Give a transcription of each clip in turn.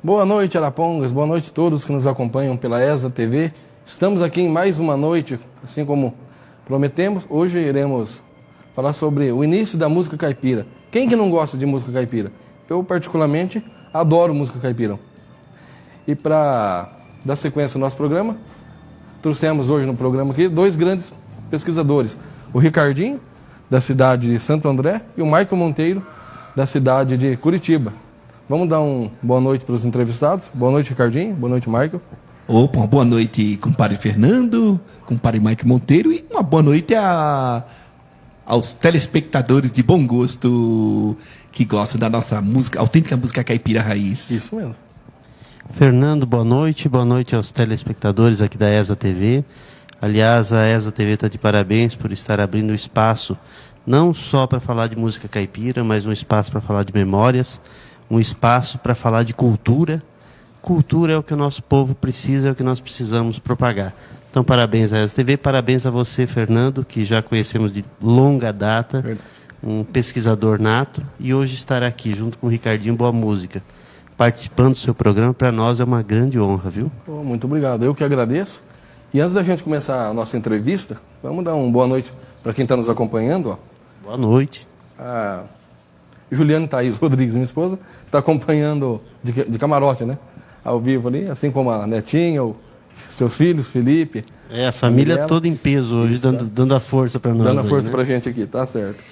Boa noite, Arapongas. Boa noite a todos que nos acompanham pela ESA TV. Estamos aqui em mais uma noite, assim como prometemos. Hoje iremos falar sobre o início da música caipira. Quem que não gosta de música caipira? Eu, particularmente, adoro música caipira. E para dar sequência ao nosso programa, trouxemos hoje no programa aqui dois grandes pesquisadores. O Ricardinho, da cidade de Santo André, e o Michael Monteiro, da cidade de Curitiba. Vamos dar uma boa noite para os entrevistados. Boa noite, Ricardinho. Boa noite, Michael. Opa, uma boa noite, compadre Fernando, compadre Michael Monteiro, e uma boa noite aos telespectadores de bom gosto que gostam da nossa música, autêntica música caipira raiz. Isso mesmo. Fernando, boa noite aos telespectadores aqui da ESA TV. Aliás, a ESA TV está de parabéns por estar abrindo espaço, não só para falar de música caipira, mas um espaço para falar de memórias, um espaço para falar de cultura. Cultura é o que o nosso povo precisa, é o que nós precisamos propagar. Então, parabéns à ESA TV, parabéns a você, Fernando, que já conhecemos de longa data, verdade, um pesquisador nato, e hoje estar aqui junto com o Ricardinho Boa Música, participando do seu programa, para nós é uma grande honra, viu? Muito obrigado, eu que agradeço. E antes da gente começar a nossa entrevista, vamos dar uma boa noite para quem está nos acompanhando. Ó. Boa noite. A Juliane Thaís Rodrigues, minha esposa, está acompanhando de camarote, né? Ao vivo ali, assim como a netinha, seus filhos, Felipe. A família toda em peso hoje, isso, dando a força para nós. Dando a força, né? para a gente aqui, tá certo.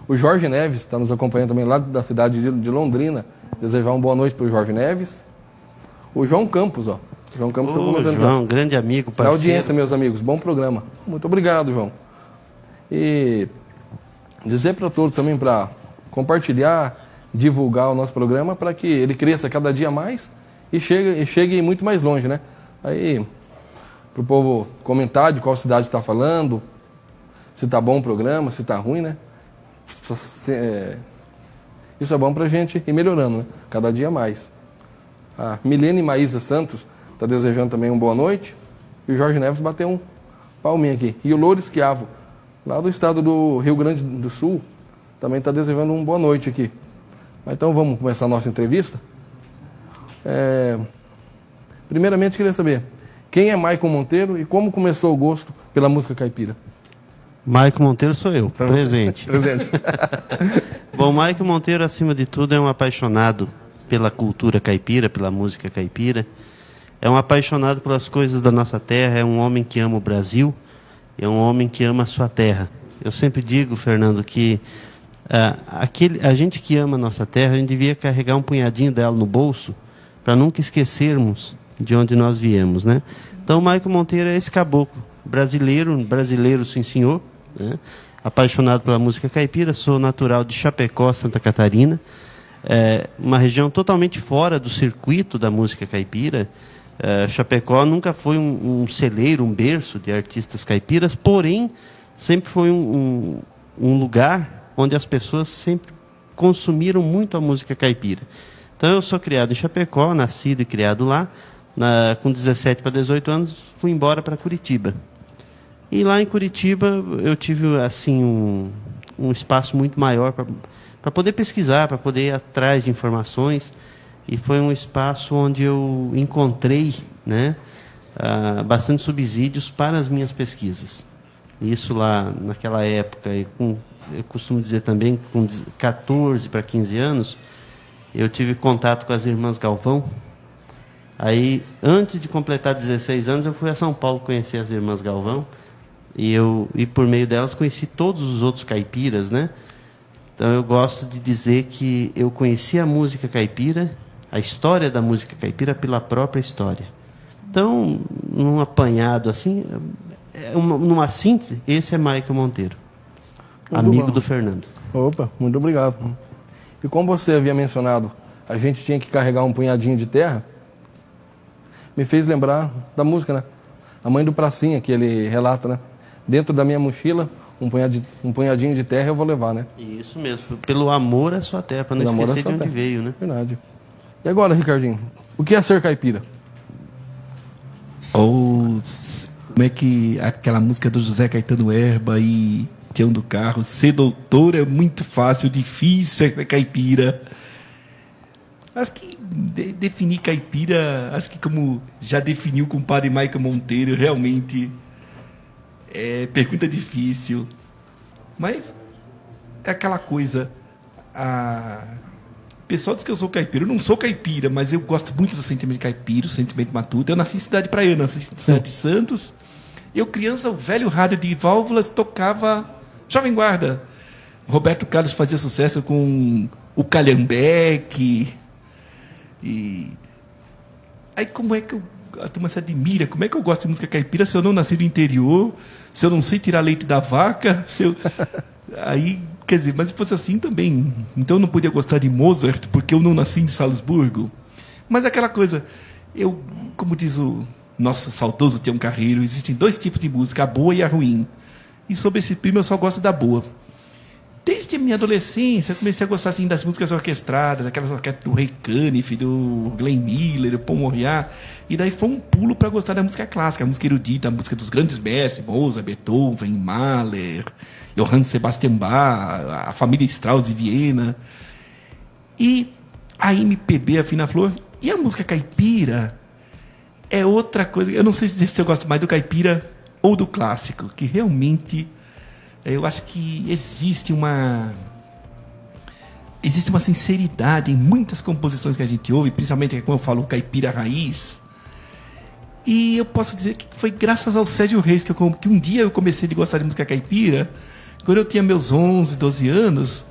O Jorge Neves está nos acompanhando também lá da cidade de Londrina. Desejar uma boa noite para o Jorge Neves. O João Campos, ó. João Campos está comentando. João, grande amigo, parceiro. Na audiência, meus amigos, bom programa. Muito obrigado, João. E dizer para todos também para compartilhar, divulgar o nosso programa para que ele cresça cada dia mais e chegue muito mais longe, né? Aí, para o povo comentar de qual cidade está falando, se está bom o programa, se está ruim, né? Isso é bom para a gente ir melhorando, né? Cada dia mais. A Milene Maísa Santos está desejando também uma boa noite. E o Jorge Neves bateu um palminho aqui. E o Loures Chiavo, lá do estado do Rio Grande do Sul, também está desejando uma boa noite aqui. Então vamos começar a nossa entrevista. Primeiramente, queria saber quem é Michael Monteiro e como começou o gosto pela música caipira. Michael Monteiro sou eu, presente. Bom, Michael Monteiro, acima de tudo, é um apaixonado pela cultura caipira, pela música caipira. É um apaixonado pelas coisas da nossa terra, é um homem que ama o Brasil, é um homem que ama a sua terra. Eu sempre digo, Fernando, que a gente que ama a nossa terra, a gente devia carregar um punhadinho dela no bolso para nunca esquecermos de onde nós viemos, né? Então, o Michael Monteiro é esse caboclo, brasileiro sim senhor, né? Apaixonado pela música caipira. Sou natural de Chapecó, Santa Catarina, uma região totalmente fora do circuito da música caipira. Chapecó nunca foi um celeiro, um berço de artistas caipiras, porém sempre foi um lugar onde as pessoas sempre consumiram muito a música caipira. Então eu sou criado em Chapecó, nascido e criado lá. Com 17 para 18 anos fui embora para Curitiba. E lá em Curitiba eu tive assim um espaço muito maior para poder pesquisar, para poder ir atrás de informações. E foi um espaço onde eu encontrei, né, bastante subsídios para as minhas pesquisas. Isso lá naquela época, eu costumo dizer também, com 14 para 15 anos, eu tive contato com as irmãs Galvão. Aí, antes de completar 16 anos, eu fui a São Paulo conhecer as irmãs Galvão. E por meio delas conheci todos os outros caipiras, né? Então eu gosto de dizer que eu conheci a música caipira, a história da música caipira pela própria história. Então, num apanhado assim, numa síntese, esse é Michael Monteiro, muito amigo do Fernando. Opa, muito obrigado. E como você havia mencionado, a gente tinha que carregar um punhadinho de terra, me fez lembrar da música, né? A Mãe do Pracinha, que ele relata, né? Dentro da minha mochila, um punhadinho de terra eu vou levar, né? Isso mesmo, pelo amor à sua terra, para não esquecer de onde veio, né? Verdade. E agora, Ricardinho, o que é ser caipira? Como é que aquela música do José Caetano Herba e Tião do Carro, ser doutor é muito fácil, difícil é caipira. Acho que definir caipira, acho que como já definiu o compadre Michael Monteiro, realmente é pergunta difícil. Mas é aquela coisa. O pessoal diz que eu sou caipira. Eu não sou caipira, mas eu gosto muito do sentimento caipira, o sentimento matuto. Eu nasci em cidade praiana, nasci em cidade de Santos. Eu, criança, o velho rádio de válvulas tocava Jovem Guarda. Roberto Carlos fazia sucesso com o Calhambeque. E aí como é que a turma se admira? Como é que eu gosto de música caipira se eu não nasci do interior? Se eu não sei tirar leite da vaca? Aí, quer dizer, mas se fosse assim também. Então eu não podia gostar de Mozart porque eu não nasci em Salzburgo. Mas aquela coisa, como diz o nosso saudoso Tião Carreiro, existem 2 tipos de música, a boa e a ruim. E sobre esse primo eu só gosto da boa. Desde a minha adolescência, eu comecei a gostar assim, das músicas orquestradas, daquelas orquestras do Ray Caniff, do Glenn Miller, do Paul Moriarty. E daí foi um pulo para gostar da música clássica, a música erudita, a música dos grandes mestres, Mozart, Beethoven, Mahler, Johann Sebastian Bach, a família Strauss de Viena. E a MPB, a Fina Flor. E a música caipira é outra coisa. Eu não sei se eu gosto mais do caipira ou do clássico, que realmente... Eu acho que existe uma sinceridade em muitas composições que a gente ouve, principalmente, como eu falo, caipira raiz. E eu posso dizer que foi graças ao Sérgio Reis que um dia eu comecei a gostar de música caipira, quando eu tinha meus 11, 12 anos,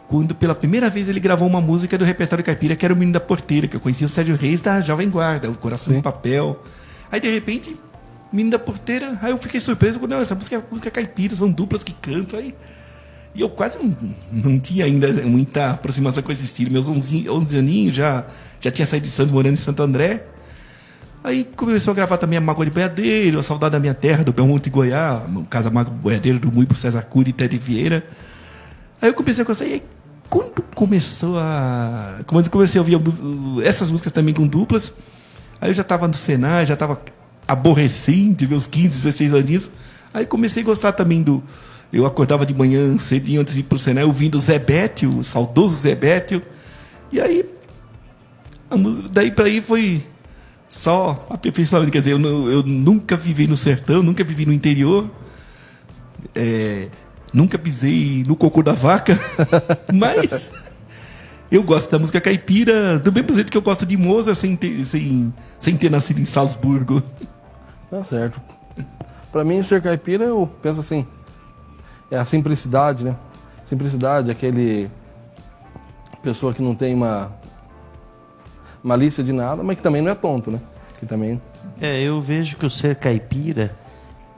quando pela primeira vez ele gravou uma música do repertório caipira, que era o Menino da Porteira, que eu conhecia o Sérgio Reis da Jovem Guarda, o Coração de Papel. Aí, de repente... Menino da Porteira, aí eu fiquei surpreso, não, essa música é música caipira, são duplas que cantam, aí... E eu quase não tinha ainda muita aproximação com esse estilo, meus 11 aninhos, já tinha saído de Santos, morando em Santo André, aí começou a gravar também a Mágoa de Boiadeiro, A Saudade da Minha Terra, do Belmonte Goiás, o Casa Mágoa de Boiadeiro, do Mui por César Cury e Teddy Vieira, aí eu comecei a gostar, e aí quando eu comecei a ouvir essas músicas também com duplas, aí eu já estava no Senai, já estava... aborrecente, meus 15, 16 aninhos. Aí comecei a gostar também eu acordava de manhã cedinho antes de ir pro Senai, ouvindo o Zé Bétio, o saudoso Zé Bétio. E aí, daí para aí foi só aperfeiçoamento. Quer dizer, eu nunca vivi no sertão, nunca vivi no interior, nunca pisei no cocô da vaca, mas eu gosto da música caipira do mesmo jeito que eu gosto de Mozart sem ter nascido em Salzburgo. Tá certo. Pra mim, ser caipira, eu penso assim, é a simplicidade, né? Simplicidade, aquele pessoa que não tem uma malícia de nada, mas que também não é tonto, né? Que também... eu vejo que o ser caipira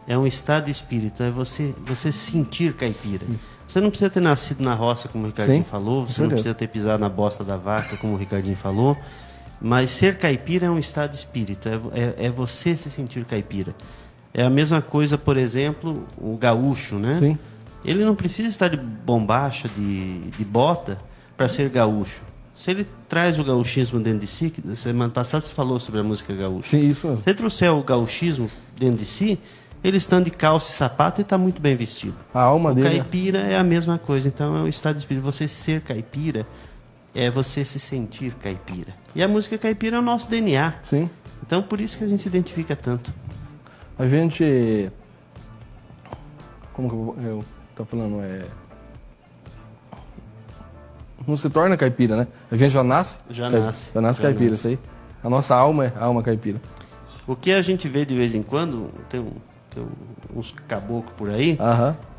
é um estado de espírito, é você sentir caipira. Isso. Você não precisa ter nascido na roça, como o Ricardinho falou, você não precisa ter pisado na bosta da vaca, como o Ricardinho falou, mas ser caipira é um estado de espírito, é você se sentir caipira. É a mesma coisa, por exemplo, o gaúcho, né? Sim. Ele não precisa estar de bombacha, de bota, para ser gaúcho. Se ele traz o gauchismo dentro de si, semana passada você falou sobre a música gaúcha. Sim, isso mesmo. Se ele trouxer o gauchismo dentro de si, ele estando de calça e sapato, ele está muito bem vestido. A alma dele... caipira é a mesma coisa. Então, é o estado de espírito. Você ser caipira é você se sentir caipira. E a música caipira é o nosso DNA. Sim. Então, por isso que a gente se identifica tanto. A gente... Como que eu tô falando? Não se torna caipira, né? A gente já nasce... Já nasce caipira, isso aí. A nossa alma é alma caipira. O que a gente vê de vez em quando... Tem uns caboclos por aí,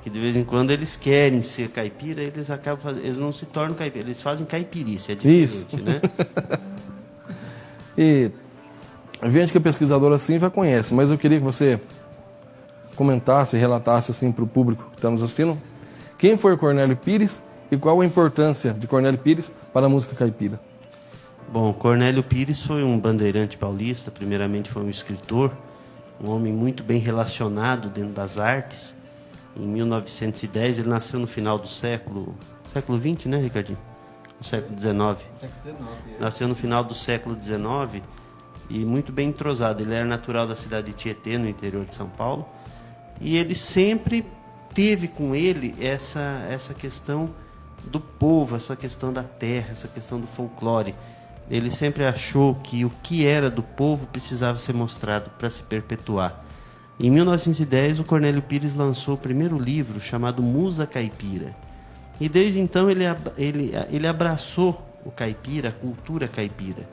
que de vez em quando eles querem ser caipira, eles não se tornam caipira, eles fazem caipirice, é diferente, né? E a gente que é pesquisador assim já conhece, mas eu queria que você comentasse, relatasse assim para o público que estamos assistindo, quem foi o Cornélio Pires e qual a importância de Cornélio Pires para a música caipira. Bom, Cornélio Pires foi um bandeirante paulista, primeiramente foi um escritor, um homem muito bem relacionado dentro das artes. Em 1910, ele nasceu no final do século XX, né, Ricardinho? No século XIX. Nasceu no final do século XIX e muito bem entrosado. Ele era natural da cidade de Tietê, no interior de São Paulo. E ele sempre teve com ele essa questão do povo, essa questão da terra, essa questão do folclore. ele sempre achou que o que era do povo precisava ser mostrado para se perpetuar. Em 1910, o Cornélio Pires lançou o primeiro livro, chamado Musa Caipira. E desde então ele abraçou o caipira, a cultura caipira.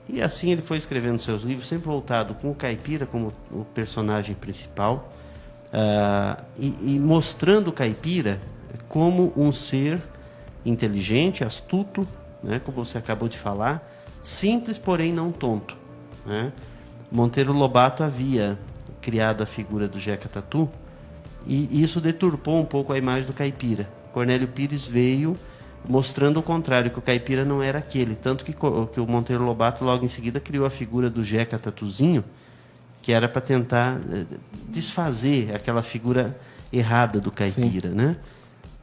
E assim ele foi escrevendo seus livros, sempre voltado com o caipira como o personagem principal, e mostrando o caipira como um ser inteligente, astuto, né, como você acabou de falar, simples, porém não tonto, né? Monteiro Lobato havia criado a figura do Jeca Tatu, e isso deturpou um pouco a imagem do caipira. Cornélio Pires veio mostrando o contrário, que o caipira não era aquele. Tanto que o Monteiro Lobato logo em seguida criou a figura do Jeca Tatuzinho, que era para tentar desfazer aquela figura errada do caipira, né?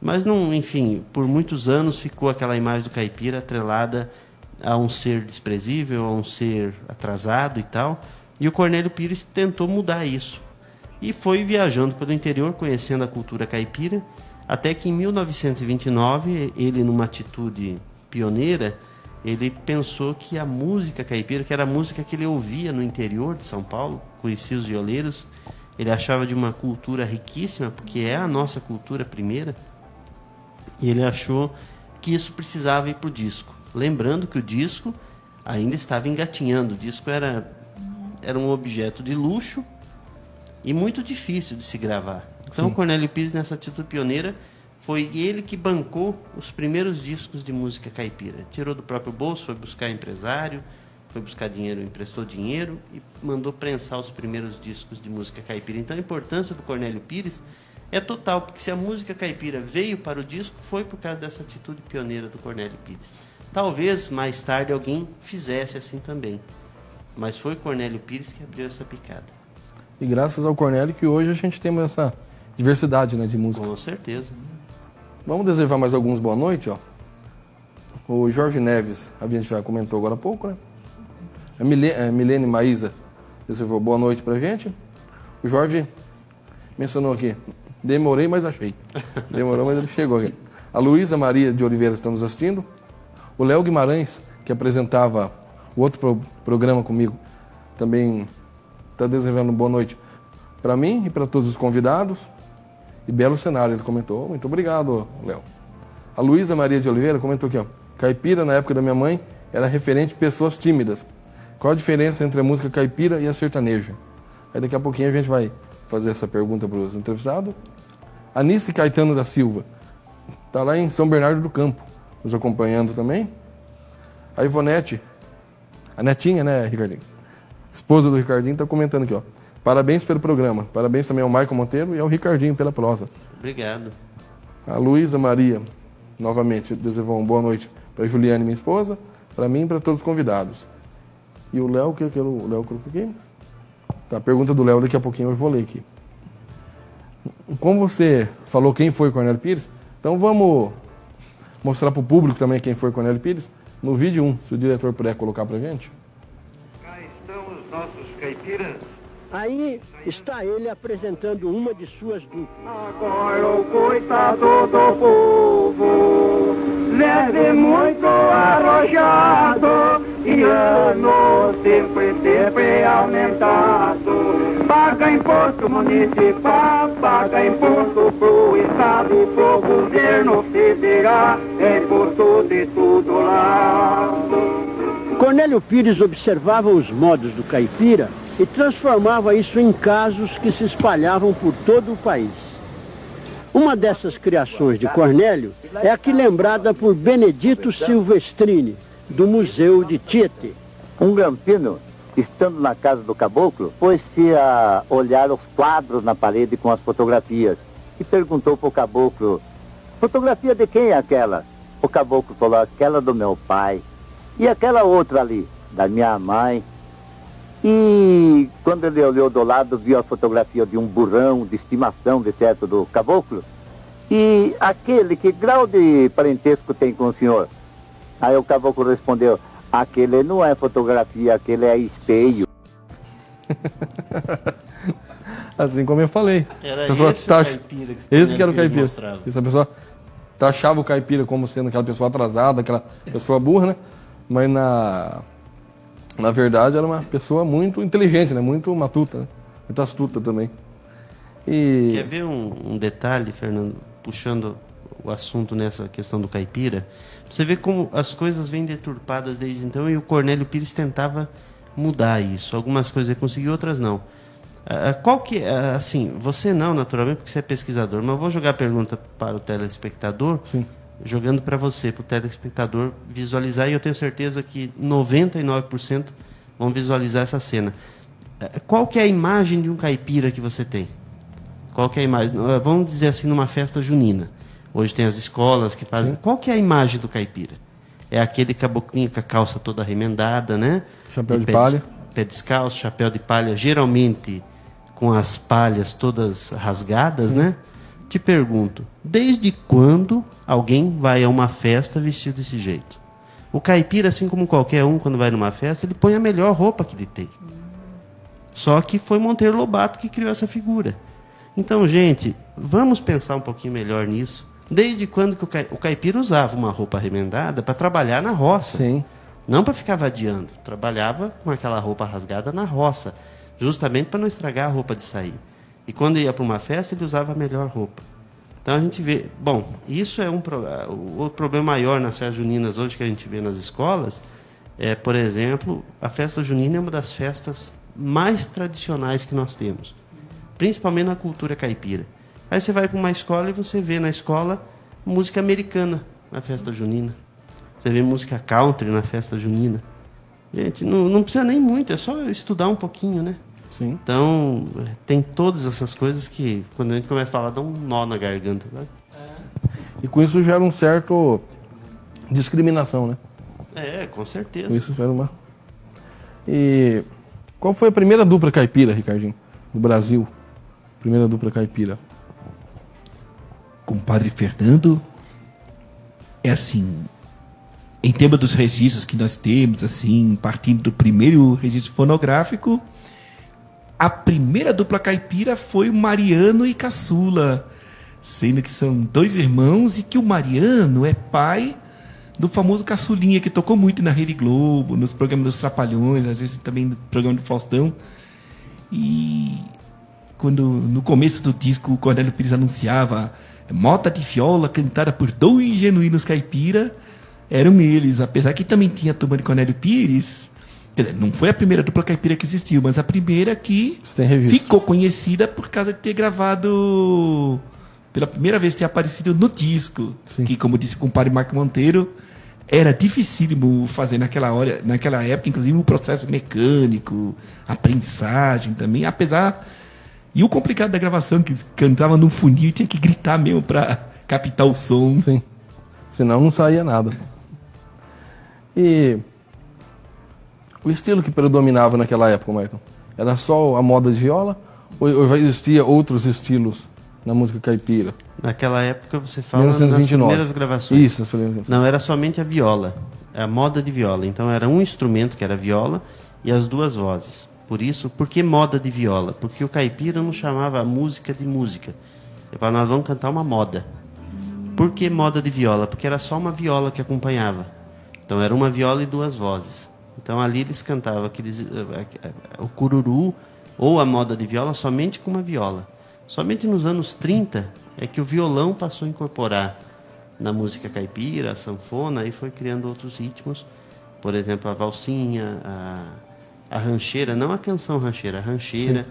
Mas, não, enfim, por muitos anos ficou aquela imagem do caipira atrelada a um ser desprezível, a um ser atrasado e tal. E o Cornélio Pires tentou mudar isso. E foi viajando pelo interior, conhecendo a cultura caipira, até que em 1929, ele, numa atitude pioneira, ele pensou que a música caipira, que era a música que ele ouvia no interior de São Paulo, conhecia os violeiros, ele achava de uma cultura riquíssima, porque é a nossa cultura primeira, e ele achou que isso precisava ir para o disco. Lembrando que o disco ainda estava engatinhando, o disco era um objeto de luxo e muito difícil de se gravar. Então, o Cornélio Pires, nessa atitude pioneira, foi ele que bancou os primeiros discos de música caipira. Tirou do próprio bolso, foi buscar empresário, foi buscar dinheiro, emprestou dinheiro e mandou prensar os primeiros discos de música caipira. Então, a importância do Cornélio Pires é total, porque se a música caipira veio para o disco, foi por causa dessa atitude pioneira do Cornélio Pires. Talvez, mais tarde, alguém fizesse assim também. Mas foi Cornélio Pires que abriu essa picada. E graças ao Cornélio que hoje a gente tem essa diversidade, né, de música. Com certeza. Vamos desejar mais alguns boa noite, ó. O Jorge Neves, a gente já comentou agora há pouco, né? A Milene Maísa desejou boa noite pra gente. O Jorge mencionou aqui, demorei, mas achei. Demorou, mas ele chegou aqui. A Luísa Maria de Oliveira está nos assistindo. O Léo Guimarães, que apresentava o outro programa comigo, também está desejando boa noite para mim e para todos os convidados. E belo cenário, ele comentou. Muito obrigado, Léo. A Luísa Maria de Oliveira comentou aqui, ó. Caipira, na época da minha mãe, era referente a pessoas tímidas. Qual a diferença entre a música caipira e a sertaneja? Aí daqui a pouquinho a gente vai fazer essa pergunta para os entrevistados. Anice Caetano da Silva está lá em São Bernardo do Campo, nos acompanhando também. A Ivonete, a netinha, né, Ricardinho? Esposa do Ricardinho, está comentando aqui, ó. Parabéns pelo programa. Parabéns também ao Maicon Monteiro e ao Ricardinho pela prosa. Obrigado. A Luísa Maria, novamente, desejou uma boa noite para a Juliane, minha esposa, para mim e para todos os convidados. E o Léo, que o Léo colocou aqui? Tá, a pergunta do Léo daqui a pouquinho eu vou ler aqui. Como você falou quem foi Cornélio Pires, então vamos mostrar para o público também quem foi Cornélio Pires no vídeo 1, se o diretor puder colocar para a gente. Cá estão os nossos caipiras. Aí está ele apresentando uma de suas duplas. Agora o coitado do povo leve muito arrojado e ano sempre aumentado. Paga imposto municipal, paga imposto pro estado, pro governo federal, imposto de tudo lá. Cornélio Pires observava os modos do caipira e transformava isso em casos que se espalhavam por todo o país. Uma dessas criações de Cornélio é a que lembrada por Benedito Silvestrini, do Museu de Tietê. Um grampeano, estando na casa do caboclo, pôs-se a olhar os quadros na parede com as fotografias e perguntou para o caboclo: fotografia de quem é aquela? O caboclo falou: aquela do meu pai. E aquela outra ali? Da minha mãe. E quando ele olhou do lado, viu a fotografia de um burrão de estimação, de certo, do caboclo. E aquele, que grau de parentesco tem com o senhor? Aí o caboclo respondeu: aquele não é fotografia, aquele é espelho. Assim como eu falei. Era pessoa esse o caipira que esse que era o Pires caipira. mostrava. Essa pessoa taxava o caipira como sendo aquela pessoa atrasada, aquela pessoa burra, né? Mas na verdade era uma pessoa muito inteligente, né? Muito matuta, né? Muito astuta também. E... Quer ver um detalhe, Fernando, puxando o assunto nessa questão do caipira? Você vê como as coisas vêm deturpadas desde então, e o Cornélio Pires tentava mudar isso. Algumas coisas ele conseguiu, outras não. Qual que assim, você não, naturalmente, porque você é pesquisador, mas eu vou jogar a pergunta para o telespectador, Sim. jogando para você, para o telespectador visualizar, e eu tenho certeza que 99% vão visualizar essa cena. Qual que é a imagem de um caipira que você tem? Qual que é a imagem? Vamos dizer assim, numa festa junina. Hoje tem as escolas que fazem. Sim. Qual que é a imagem do caipira? É aquele caboclinho com a calça toda remendada, né? Chapéu de pé palha. Pé descalço, chapéu de palha, geralmente com as palhas todas rasgadas, né? Te pergunto, desde quando alguém vai a uma festa vestido desse jeito? O caipira, assim como qualquer um, quando vai numa festa, ele põe a melhor roupa que ele tem. Só que foi Monteiro Lobato que criou essa figura. Então, gente, vamos pensar um pouquinho melhor nisso. Desde quando que o caipira usava uma roupa remendada para trabalhar na roça? Sim. Não para ficar vadiando. Trabalhava com aquela roupa rasgada na roça, justamente para não estragar a roupa de sair. E quando ia para uma festa, ele usava a melhor roupa. Então a gente vê... Bom, isso é o problema maior nas festas juninas hoje que a gente vê nas escolas. Por exemplo, a festa junina é uma das festas mais tradicionais que nós temos, principalmente na cultura caipira. Aí você vai para uma escola e você vê na escola música americana na festa junina. Você vê música country na festa junina. Gente, não precisa nem muito, é só estudar um pouquinho, né? Sim. Então, tem todas essas coisas que, quando a gente começa a falar, dá um nó na garganta, sabe? E com isso gera um certo discriminação, né? Com certeza. Com isso gera uma... E qual foi a primeira dupla caipira, Ricardinho, do Brasil? Primeira dupla caipira. Compadre Fernando, é assim, em tema dos registros que nós temos, assim, partindo do primeiro registro fonográfico, a primeira dupla caipira foi o Mariano e Caçula, sendo que são dois irmãos e que o Mariano é pai do famoso Caçulinha, que tocou muito na Rede Globo, nos programas dos Trapalhões, às vezes também no programa do Faustão. E quando no começo do disco o Cornélio Pires anunciava Mota de Viola cantada por dois genuínos caipira, eram eles, apesar que também tinha a turma de Cornélio Pires. Quer dizer, não foi a primeira dupla caipira que existiu, mas a primeira que ficou conhecida por causa de ter gravado pela primeira vez, ter aparecido no disco. Sim. Que, como disse o compadre Marco Monteiro, era dificílimo fazer naquela época, inclusive o processo mecânico, a prensagem também, apesar... E o complicado da gravação, que cantava num funil e tinha que gritar mesmo para captar o som. Sim. Senão não saía nada. E o estilo que predominava naquela época, Michael, era só a moda de viola ou já existia outros estilos na música caipira? Naquela época você fala 1929. nas primeiras gravações. Isso, nas primeiras. Não, era somente a viola, a moda de viola. Então era um instrumento, que era a viola, e as duas vozes. Por que moda de viola? Porque o caipira não chamava a música de música. Ele falava, nós vamos cantar uma moda. Por que moda de viola? Porque era só uma viola que acompanhava. Então era uma viola e duas vozes. Então ali eles cantavam o cururu ou a moda de viola somente com uma viola. Somente nos anos 30 é que o violão passou a incorporar na música caipira, a sanfona, e foi criando outros ritmos. Por exemplo, a valsinha, a rancheira, não a canção rancheira, a rancheira,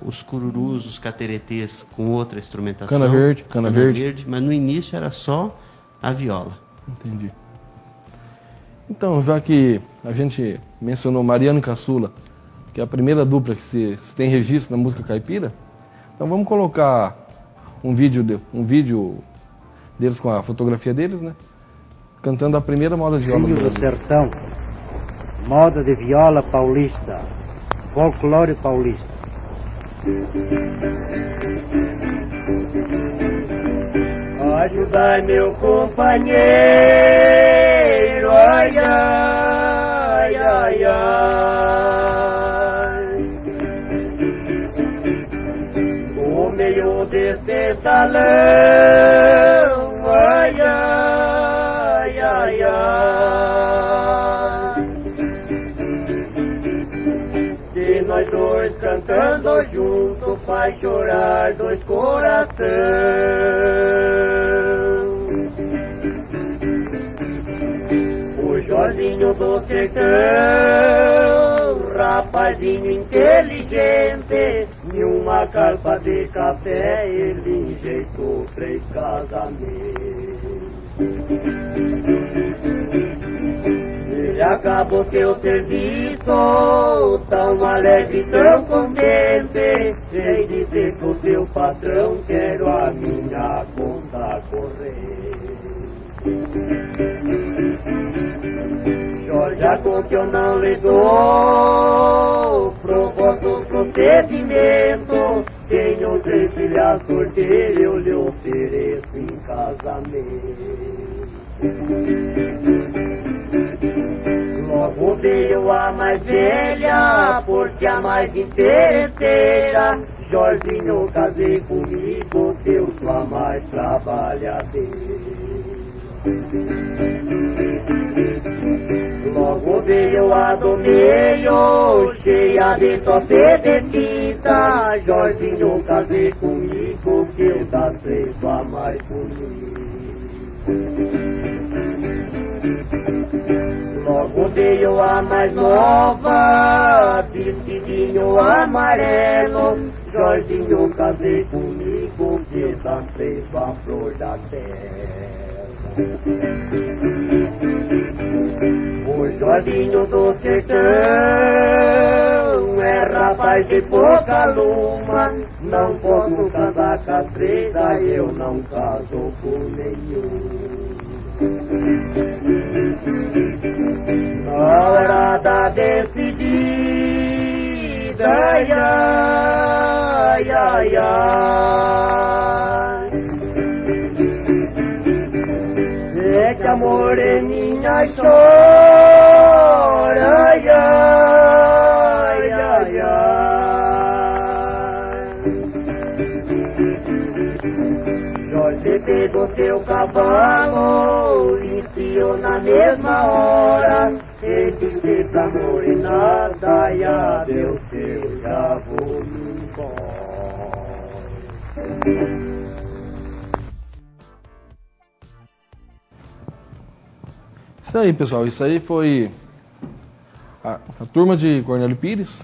os cururus, os cateretês com outra instrumentação. Cana verde. Mas no início era só a viola. Entendi. Então, já que a gente mencionou Mariano e Caçula, que é a primeira dupla que se tem registro na música caipira, então vamos colocar um vídeo deles com a fotografia deles, né? Cantando a primeira moda de viola do sertão. Moda de viola paulista, folclore paulista. Ajudai meu companheiro, ai, ai, ai, ai. O meio desse salão, ai, ai, ai, ai. cantando junto faz chorar dois coração. O Jorginho do sertão, rapazinho inteligente, em uma carpa de café ele enjeitou 3 casamentos. Ele acabou seu serviço, tão alegre, tão contente, sem dizer pro seu patrão, quero a minha conta corrente. Jorge Aconteu não lhe dou, proposto procedimento, tenho 3 filhas solteiras, eu lhe ofereço em casamento. Logo veio a mais velha, porque a mais interesseira. Jorginho, casei comigo, que eu sou a mais trabalhadeira. Logo veio a do meio, cheia de topedecita. Jorginho, casei comigo, que eu das 3 sou a mais bonita. Logo veio a mais nova, vestidinho amarelo. Jorginho, casei comigo, que das 3 sou a flor da terra. O Jorginho do sertão é rapaz de pouca luma, não posso casar com as 3, daí eu não caso com nenhum. Na hora da despedida, ai, ai, ai, ai, é que a moreninha chora, ai, ai, ai, ai. Jorge pegou seu cavalo, enfiou na mesma hora, e disse pra morenada, e adeus, eu já vou me embora. Isso aí, pessoal. Isso aí foi a turma de Cornélio Pires,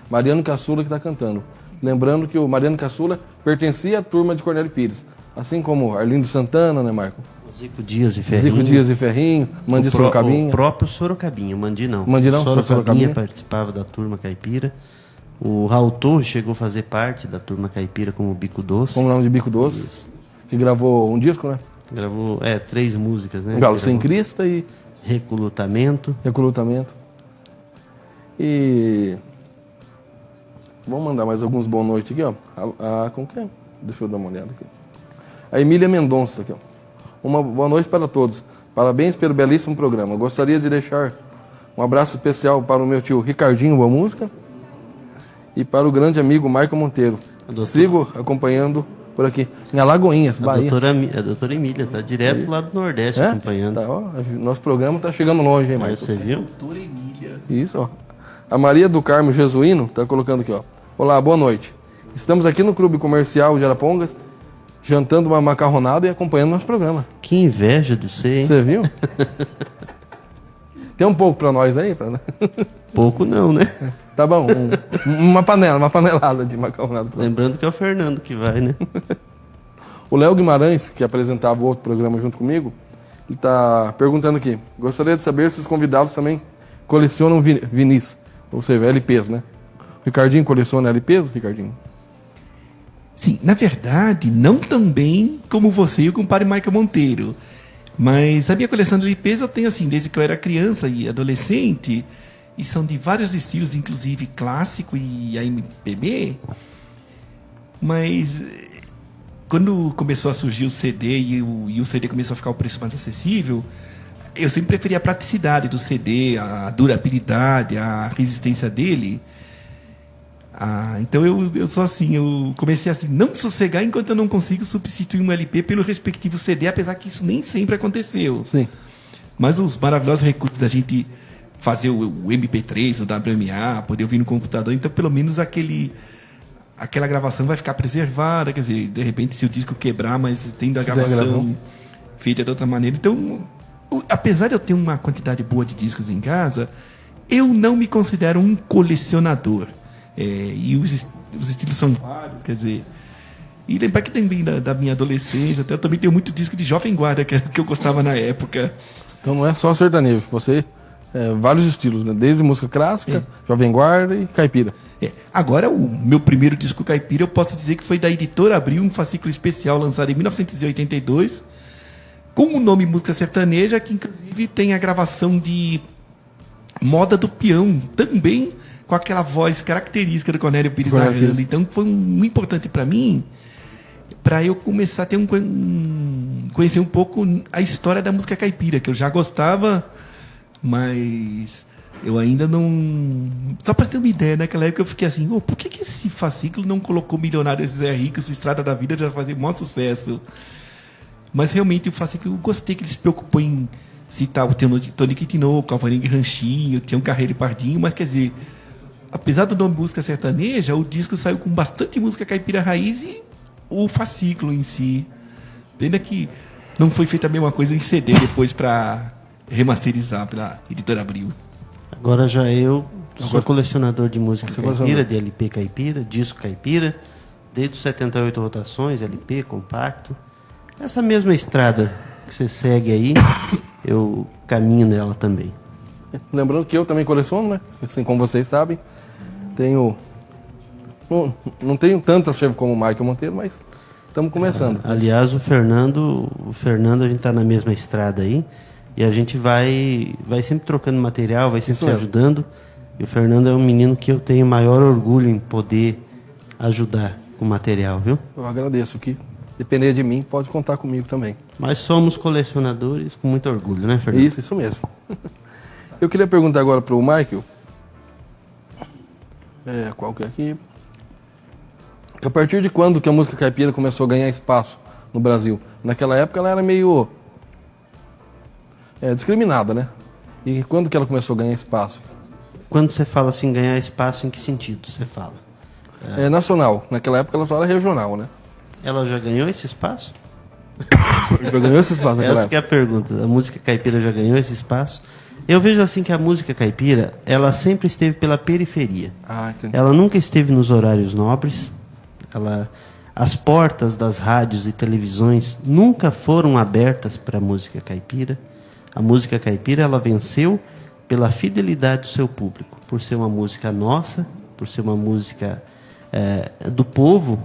Mariano Caçula que está cantando. Lembrando que o Mariano Caçula pertencia à turma de Cornélio Pires, assim como Arlindo Santana, né, Marco? Zico Dias e Ferrinho. Zico Dias e Ferrinho, Mandi Sorocabinha. O próprio Sorocabinha, Mandi não. Mandi não, Sorocabinha participava da turma caipira. O Raul Torres chegou a fazer parte da turma caipira como Bico Doce. Com o nome de Bico Doce. Isso. Que gravou um disco, né? Gravou 3 músicas, né? Galo Sem Crista e Recolutamento. Recolutamento. E vamos mandar mais alguns boa noite aqui, ó. Com quem? Deixa eu dar uma olhada aqui. A Emília Mendonça aqui, ó. Uma boa noite para todos. Parabéns pelo belíssimo programa. Gostaria de deixar um abraço especial para o meu tio Ricardinho Boa Música e para o grande amigo Marco Monteiro. Sigo acompanhando por aqui, em Alagoinhas, Bahia. A doutora Emília, tá direto lá do Nordeste acompanhando. Tá, ó, nosso programa tá chegando longe, hein, Marco? Você viu? Doutora Emília. Isso, ó. A Maria do Carmo Jesuíno tá colocando aqui, ó. Olá, boa noite. Estamos aqui no Clube Comercial de Arapongas, jantando uma macarronada e acompanhando nosso programa. Que inveja de você, hein? Você viu? Tem um pouco pra nós aí? Pouco não, né? Tá bom, uma panelada de macarronada. Lembrando que é o Fernando que vai, né? O Léo Guimarães, que apresentava o outro programa junto comigo, ele tá perguntando aqui. Gostaria de saber se os convidados também colecionam vinis, ou seja, LPs, né? O Ricardinho coleciona LPs, Ricardinho? Sim, na verdade, não tão bem como você e o compadre Michael Monteiro. Mas a minha coleção de LPs eu tenho assim, desde que eu era criança e adolescente, e são de vários estilos, inclusive clássico e a MPB. Mas quando começou a surgir o CD e o CD começou a ficar o preço mais acessível, eu sempre preferi a praticidade do CD, a durabilidade, a resistência dele. Então eu sou assim, eu comecei assim, não sossegar enquanto eu não consigo substituir um LP pelo respectivo CD, apesar que isso nem sempre aconteceu. Sim. Mas os maravilhosos recursos da gente fazer o MP3, o WMA, poder ouvir no computador. Então, pelo menos aquela gravação vai ficar preservada. Quer dizer, de repente, se o disco quebrar, mas tendo a gravação feita de outra maneira. Então, apesar de eu ter uma quantidade boa de discos em casa, eu não me considero um colecionador. E os estilos são vários, quer dizer... E lembrar que também da minha adolescência, até eu também tenho muito disco de Jovem Guarda, que eu gostava na época. Então não é só sertanejo, você... vários estilos, né? Desde música clássica, Jovem Guarda e caipira. Agora, o meu primeiro disco caipira, eu posso dizer que foi da Editora Abril, um fascículo especial lançado em 1982, com o nome Música Sertaneja, que inclusive tem a gravação de Moda do Peão, também com aquela voz característica do Cornélio Pires narrando. Então foi muito importante para mim, para eu começar a ter conhecer um pouco a história da música caipira, que eu já gostava, mas eu ainda não... Só para ter uma ideia, naquela época eu fiquei assim, por que esse fascículo não colocou Milionários Zé Ricos, Estrada da Vida, já fazia um maior sucesso? Mas realmente o fascículo, eu gostei que ele se preocupou em citar o Tonico e Tinoco, Calvarinho e Ranchinho, Tião Carreiro e Pardinho, mas quer dizer, apesar do nome Música Sertaneja, o disco saiu com bastante música caipira raiz e o fascículo em si. Pena que não foi feita a mesma coisa em CD depois para remasterizar pela Editora Abril. Agora já eu sou colecionador de música caipira, de LP caipira, disco caipira, desde os 78 rotações, LP, compacto. Essa mesma estrada que você segue aí, eu caminho nela também. Lembrando que eu também coleciono, né? Assim como vocês sabem. Não tenho tanto acervo como o Michael Monteiro, mas estamos começando. Aliás, o Fernando, a gente está na mesma estrada aí. E a gente vai sempre trocando material, vai sempre se ajudando. E o Fernando é um menino que eu tenho maior orgulho em poder ajudar com material, viu? Eu agradeço. Que depender de mim, pode contar comigo também. Mas somos colecionadores com muito orgulho, né, Fernando? Isso mesmo. Eu queria perguntar agora para o Michael. Qual que é aqui? A partir de quando que a música caipira começou a ganhar espaço no Brasil? Naquela época ela era meio... discriminada, né? E quando que ela começou a ganhar espaço? Quando você fala assim, ganhar espaço, em que sentido você fala? Nacional. Naquela época ela só era regional, né? Ela já ganhou esse espaço? Já ganhou esse espaço naquela Essa que é a pergunta. A música caipira já ganhou esse espaço? Eu vejo assim que a música caipira, ela sempre esteve pela periferia. Ela nunca esteve nos horários nobres. As portas das rádios e televisões nunca foram abertas para a música caipira. A música caipira, ela venceu pela fidelidade do seu público, por ser uma música nossa, por ser uma música do povo.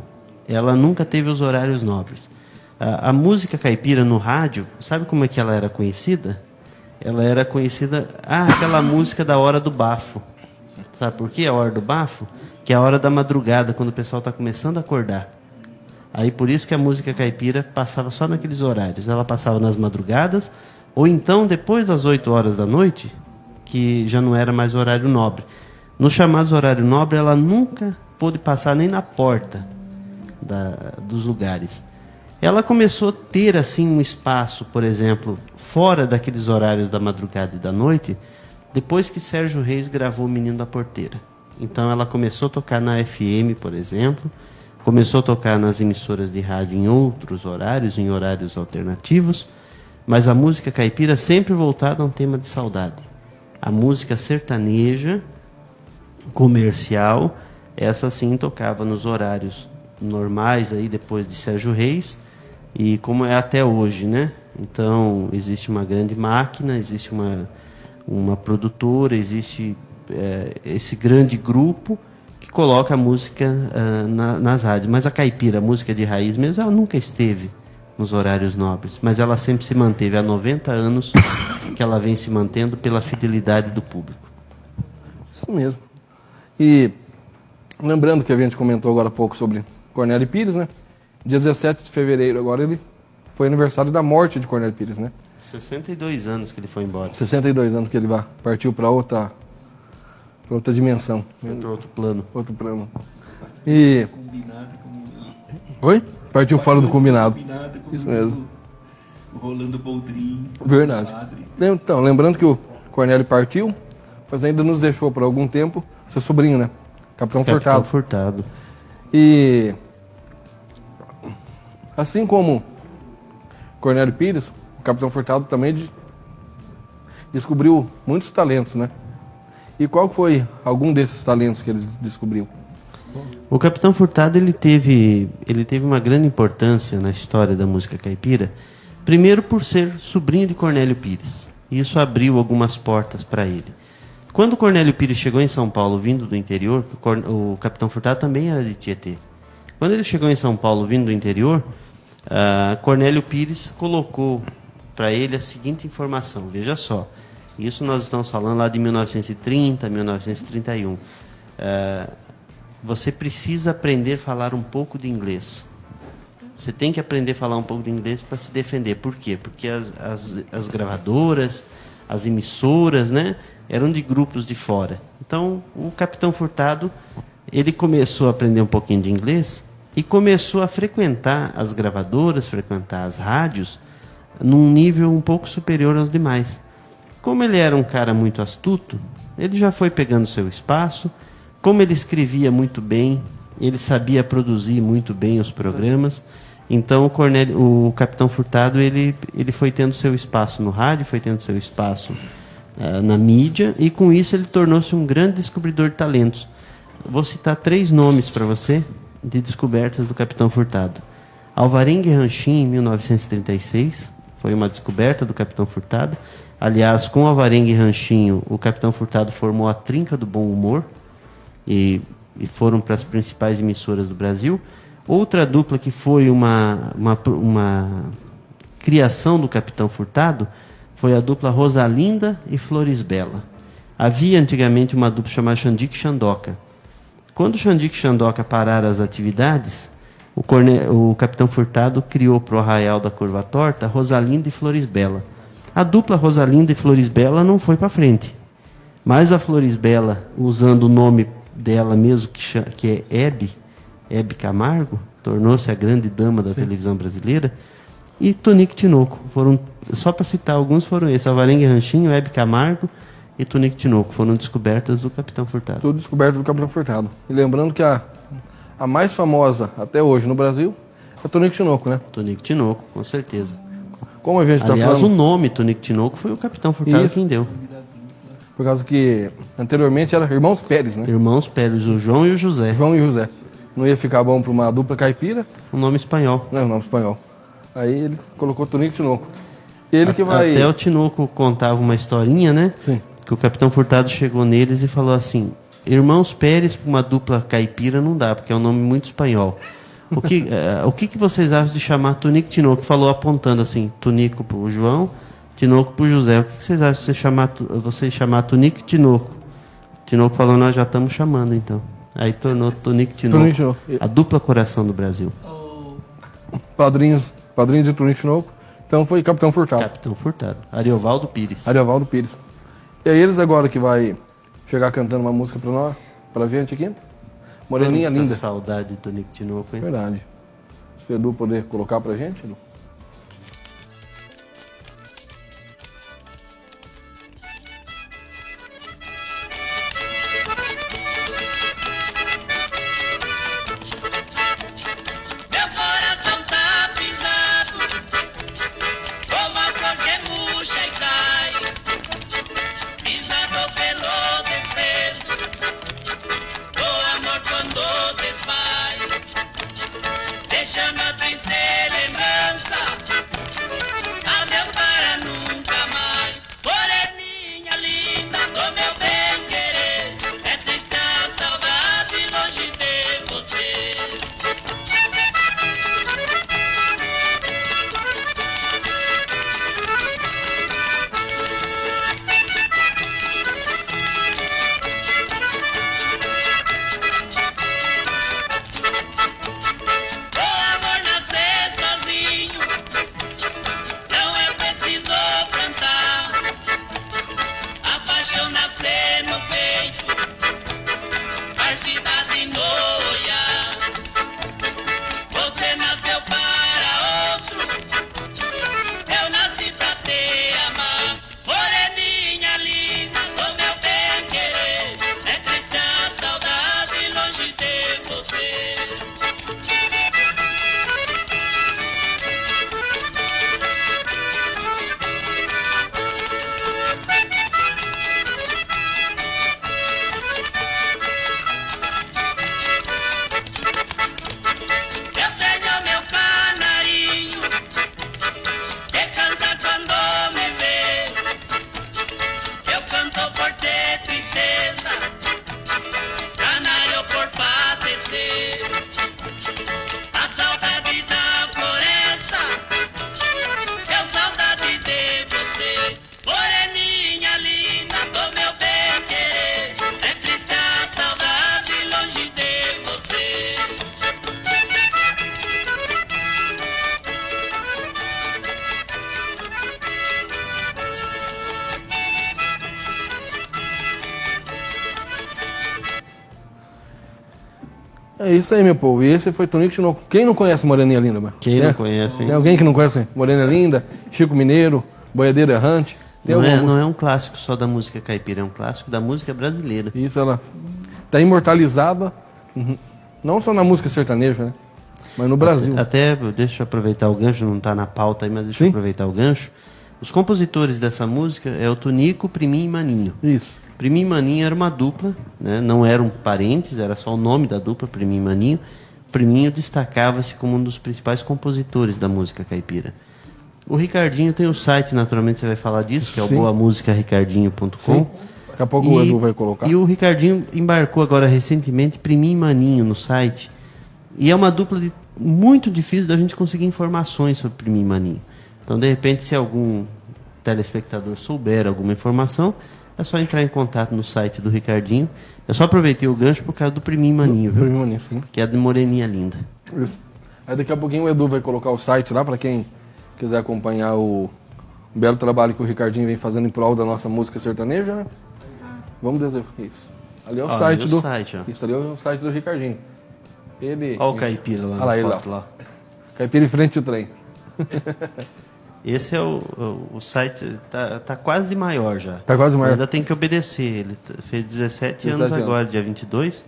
Ela nunca teve os horários nobres. A música caipira no rádio, sabe como é que ela era conhecida? Ela era conhecida, aquela música da hora do bafo. Sabe por quê a hora do bafo? Que é a hora da madrugada, quando o pessoal está começando a acordar. Aí por isso que a música caipira passava só naqueles horários. Ela passava nas madrugadas, ou então depois das 8 horas da noite, que já não era mais horário nobre. No chamado horário nobre, ela nunca pôde passar nem na porta dos lugares. Ela começou a ter assim um espaço, por exemplo, fora daqueles horários da madrugada e da noite, depois que Sérgio Reis gravou O Menino da Porteira. Então ela começou a tocar na FM, por exemplo, começou a tocar nas emissoras de rádio em outros horários, em horários alternativos, mas a música caipira sempre voltada a um tema de saudade. A música sertaneja, comercial, essa sim tocava nos horários normais aí depois de Sérgio Reis, e como é até hoje, né? Então existe uma grande máquina, existe uma produtora, existe esse grande grupo que coloca a música nas rádios. Mas a caipira, a música de raiz mesmo, ela nunca esteve nos horários nobres, mas ela sempre se manteve há 90 anos que ela vem se mantendo pela fidelidade do público. Isso mesmo. E lembrando que a gente comentou agora há pouco sobre Cornélio Pires, né? Dia 17 de fevereiro agora ele foi aniversário da morte de Cornélio Pires, né? 62 anos que ele foi embora. 62 anos que ele partiu para outra dimensão. Para outro plano. Outro plano. E... Oi? Partiu fora do combinado. Isso mesmo. Rolando Boldrin. Verdade. Então, lembrando que o Cornélio partiu, mas ainda nos deixou por algum tempo seu sobrinho, né? Capitão Capitão Furtado. Furtado. E assim como Cornélio Pires, o Capitão Furtado também descobriu muitos talentos, né? E qual foi algum desses talentos que ele descobriu? O Capitão Furtado ele teve uma grande importância na história da música caipira, primeiro por ser sobrinho de Cornélio Pires. Isso abriu algumas portas para ele. Quando o Cornélio Pires chegou em São Paulo vindo do interior, o Capitão Furtado também era de Tietê. Quando ele chegou em São Paulo vindo do interior, Cornélio Pires colocou para ele a seguinte informação, veja só, isso nós estamos falando lá de 1930, 1931. Você precisa aprender a falar um pouco de inglês. Você tem que aprender a falar um pouco de inglês para se defender. Por quê? Porque as gravadoras, as emissoras, né, eram de grupos de fora. Então, o Capitão Furtado, ele começou a aprender um pouquinho de inglês e começou a frequentar as gravadoras, frequentar as rádios, num nível um pouco superior aos demais. Como ele era um cara muito astuto, ele já foi pegando seu espaço. Como ele escrevia muito bem, ele sabia produzir muito bem os programas. Então o Capitão Furtado ele foi tendo seu espaço no rádio, foi tendo seu espaço na mídia, e com isso ele tornou-se um grande descobridor de talentos. Vou citar 3 nomes para você de descobertas do Capitão Furtado. Alvarengue Ranchinho, em 1936, foi uma descoberta do Capitão Furtado. Aliás, com Alvarengue Ranchinho, o Capitão Furtado formou a Trinca do Bom Humor, e foram para as principais emissoras do Brasil. Outra dupla que foi uma criação do Capitão Furtado foi a dupla Rosalinda e Florisbela. Havia antigamente uma dupla chamada Xandique e Xandoca. Quando Xandique e Xandoca pararam as atividades, o Capitão Furtado criou para o Arraial da Curva Torta Rosalinda e Florisbela. A dupla Rosalinda e Florisbela não foi para frente, mas a Florisbela, usando o nome dela mesmo, que é Hebe Camargo, tornou-se a grande dama da televisão brasileira, e Tonico e Tinoco. Só para citar alguns, foram esses: Alvarengue Ranchinho, Hebe Camargo e Tonico e Tinoco. Foram descobertas do Capitão Furtado. Tudo descoberto do Capitão Furtado. E lembrando que a mais famosa até hoje no Brasil é Tonico e Tinoco, né? Tonico e Tinoco, com certeza. Como a gente está falando... Aliás, o nome Tonico e Tinoco foi o Capitão Furtado quem deu. Por causa que anteriormente era Irmãos Pérez, né? Irmãos Pérez, o João e o José. João e José. Não ia ficar bom para uma dupla caipira. Um nome espanhol. Não, um nome espanhol. Aí ele colocou Tonico e Tinoco. Ele que vai... Até o Tinoco contava uma historinha, né? Sim. Que o Capitão Furtado chegou neles e falou assim: Irmãos Pérez para uma dupla caipira não dá, porque é um nome muito espanhol. O que vocês acham de chamar Tonico e Tinoco? Falou apontando assim, Tonico para o João, Tinoco para o José. O que vocês acham de você chamar Tonico e Tinoco? Tinoco falou: nós já estamos chamando então. Aí tornou Tonico e Tinoco a dupla coração do Brasil. Padrinhos de Tonico e Tinoco. Então foi Capitão Furtado. Capitão Furtado. Ariovaldo Pires. Ariovaldo Pires. E é eles agora que vai chegar cantando uma música para nós, pra gente aqui. Moreninha Quanta linda. Saudade de Tonico e Tinoco, hein? Verdade. Se o Edu poder colocar pra gente, Edu. Meu coração tá pisado, como a flor que murcha e cai, pisado pelo despejo, o amor quando desfaz, deixando a triste lembrança É isso aí, meu povo. E esse foi Tonico Tinoco. Quem não conhece Moreninha Linda, mano? Quem não conhece, hein? Tem alguém que não conhece Moreninha Linda, Chico Mineiro, Boiadeiro Errante? Não é um clássico só da música caipira, é um clássico da música brasileira. Isso, ela tá imortalizada, não só na música sertaneja, né? Mas no Brasil. Até deixa eu aproveitar o gancho, não está na pauta aí, mas deixa eu aproveitar o gancho. Os compositores dessa música é o Tonico, Priminho e Maninho. Isso. Priminho e Maninho era uma dupla, né? Não eram parentes, era só o nome da dupla, Priminho e Maninho. Priminho destacava-se como um dos principais compositores da música caipira. O Ricardinho tem o site, naturalmente você vai falar disso, que é o boamusicaricardinho.com. Daqui a pouco o Edu vai colocar. E o Ricardinho embarcou agora recentemente Priminho e Maninho no site. E é uma dupla muito difícil da gente conseguir informações sobre Priminho e Maninho. Então, de repente, se algum telespectador souber alguma informação, é só entrar em contato no site do Ricardinho. Eu só aproveitei o gancho por causa do Priminho e Maninho, viu? Priminho e Maninho, sim. Que é de Moreninha Linda. Isso. Aí daqui a pouquinho o Edu vai colocar o site lá para quem quiser acompanhar o belo trabalho que o Ricardinho vem fazendo em prol da nossa música sertaneja, né? Vamos dizer isso. Ali é o site do... Isso, ali é o site do Ricardinho. Ele... Olha o caipira lá na foto lá. Caipira em frente ao trem. Esse é o site, tá quase de maior já. Tá quase maior. Ainda tem que obedecer. Ele fez 17 anos agora, dia 22.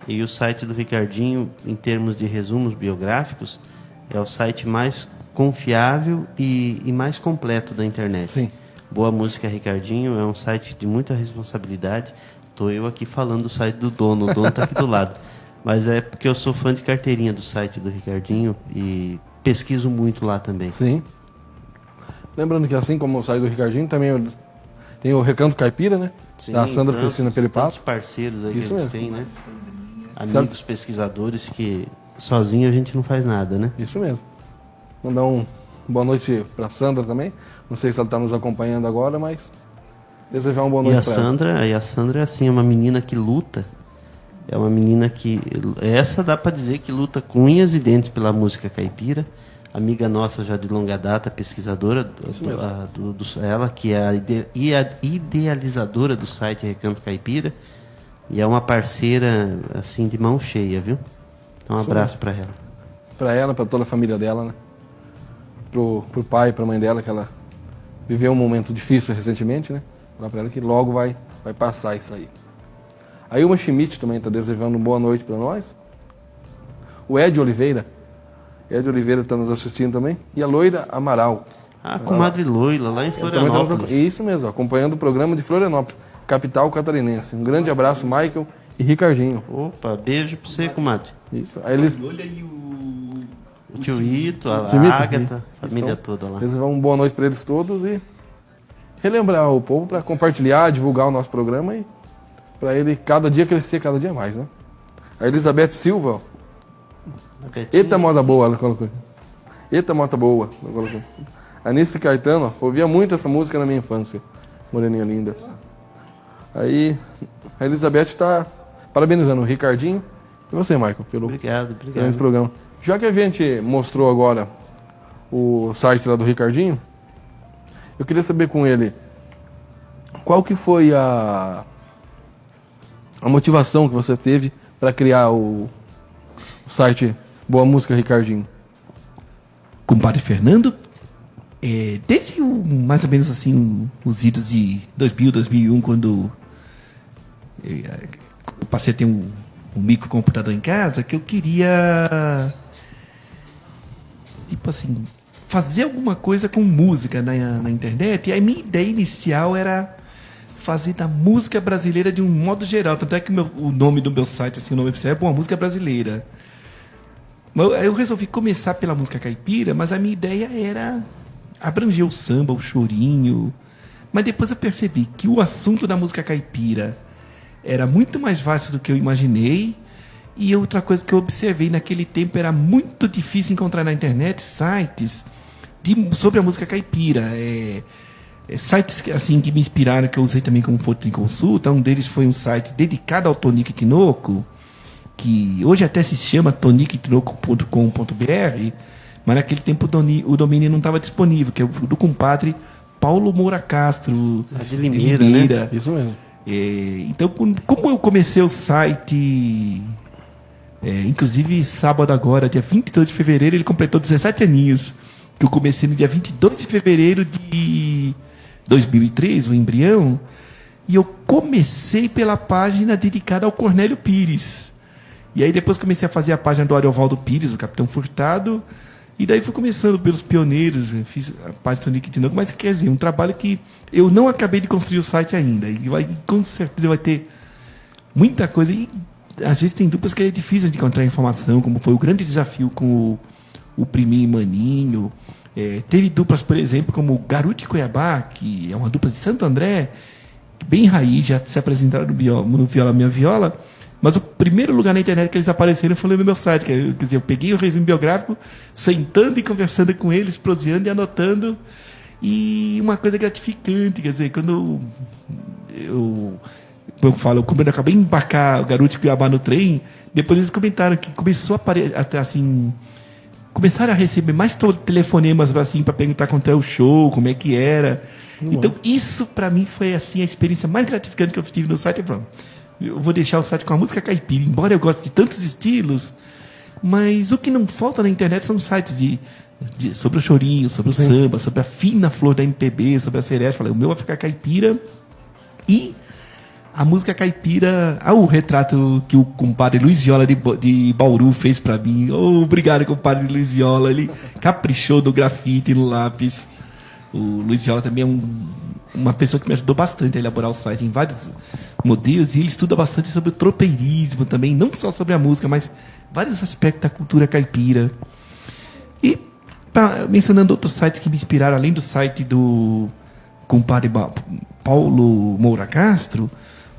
E o site do Ricardinho, em termos de resumos biográficos, é o site mais confiável e mais completo da internet. Sim. Boa Música Ricardinho é um site de muita responsabilidade. Estou eu aqui falando do site do dono, o dono está aqui do lado. Mas é porque eu sou fã de carteirinha do site do Ricardinho e pesquiso muito lá também. Sim. Lembrando que assim como o site do Ricardinho, também tem o Recanto Caipira, né? Sim, da Sandra Cristina Peripato. Tantos parceiros aí Isso que eles mesmo. têm, né? Amigos pesquisadores que sozinho a gente não faz nada, né? Isso mesmo. Mandar boa noite para Sandra também. Não sei se ela está nos acompanhando agora, mas desejar uma boa noite para ela. E a Sandra é assim, é uma menina que luta. É uma menina que... Essa dá para dizer que luta com unhas e dentes pela música caipira. Amiga nossa já de longa data, pesquisadora. Ela que é a idealizadora do site Recanto Caipira. E é uma parceira, assim, de mão cheia, viu? Então, um abraço para ela. Para ela, para toda a família dela, né? Pro pai e pra mãe dela, que ela viveu um momento difícil recentemente, né? Falar para ela que logo vai passar isso aí. Aí o Schmidt também está desejando boa noite para nós. O Ed Oliveira está nos assistindo também. E a Loira Amaral. A comadre Loila, lá em Florianópolis. Isso mesmo, acompanhando o programa de Florianópolis, capital catarinense. Um grande abraço, Michael e Ricardinho. Opa, beijo para você, comadre. Isso. Aí ele... O tio Ito, a Ágata, a família toda lá. Desejar uma boa noite para eles todos e relembrar o povo para compartilhar, divulgar o nosso programa e para ele cada dia crescer, cada dia mais, né? A Elizabeth Silva, ó. Eita moda boa, ela colocou. Eita moda boa, ela colocou. A Nice Caetano, ó, ouvia muito essa música na minha infância. Moreninha Linda. Aí a Elizabeth está parabenizando o Ricardinho e você, Michael, pelo obrigado. programa. Já que a gente mostrou agora o site lá do Ricardinho, eu queria saber com ele qual que foi a motivação que você teve para criar o site Boa Música Ricardinho. Compadre Fernando, desde mais ou menos assim os idos de 2000, 2001, quando eu passei a ter um microcomputador em casa, que eu queria tipo assim, fazer alguma coisa com música na internet. E a minha ideia inicial era fazer da música brasileira de um modo geral. Tanto é que o nome do meu site, assim, o nome oficial é Boa Música Brasileira. Eu resolvi começar pela música caipira, mas a minha ideia era abranger o samba, o chorinho. Mas depois eu percebi que o assunto da música caipira era muito mais vasto do que eu imaginei. E outra coisa que eu observei naquele tempo, era muito difícil encontrar na internet sites sobre a música caipira. Sites assim, que me inspiraram, que eu usei também como fonte de consulta. Um deles foi um site dedicado ao Tonico Tinoco, que hoje até se chama toniquetinoco.com.br, mas naquele tempo o domínio não estava disponível, que é o do compadre Paulo Moura Castro, de Limeira, né? Isso mesmo. Então, como eu comecei o site Inclusive, sábado agora, dia 22 de fevereiro, ele completou 17 aninhos. Que eu comecei no dia 22 de fevereiro de 2003, o embrião. E eu comecei pela página dedicada ao Cornélio Pires. E aí depois comecei a fazer a página do Ariovaldo Pires, o Capitão Furtado. E daí fui começando pelos pioneiros, fiz a página do Nick Tinoco, mas quer dizer, um trabalho que eu não acabei de construir o site ainda. E com certeza vai ter muita coisa. E às vezes tem duplas que é difícil de encontrar informação, como foi o grande desafio com o Priminho e Maninho. Teve duplas, por exemplo, como o Garuti Cuiabá, que é uma dupla de Santo André, bem raiz, já se apresentaram no Viola Minha Viola, mas o primeiro lugar na internet que eles apareceram foi no meu site. Quer dizer, eu peguei o resumo biográfico, sentando e conversando com eles, proseando e anotando. E uma coisa gratificante, quer dizer, quando eu acabei de embarcar o Garuti Cuiabá no trem, depois eles comentaram que começou a aparecer, assim, começaram a receber mais telefonemas assim, para perguntar quanto é o show, como é que era. Então, isso para mim foi assim a experiência mais gratificante que eu tive no site. Eu vou deixar o site com a música caipira, embora eu goste de tantos estilos, mas o que não falta na internet são sites sobre o chorinho, sobre o samba, sobre a fina flor da MPB, sobre a seresta. Falei, o meu vai ficar caipira. E a música caipira, o retrato que o compadre Luiz Viola de Bauru fez para mim. Obrigado, compadre Luiz Viola. Ele caprichou no grafite, no lápis. O Luiz Viola também é uma pessoa que me ajudou bastante a elaborar o site em vários modelos, e ele estuda bastante sobre o tropeirismo também, não só sobre a música, mas vários aspectos da cultura caipira. E mencionando outros sites que me inspiraram, além do site do compadre Paulo Moura Castro,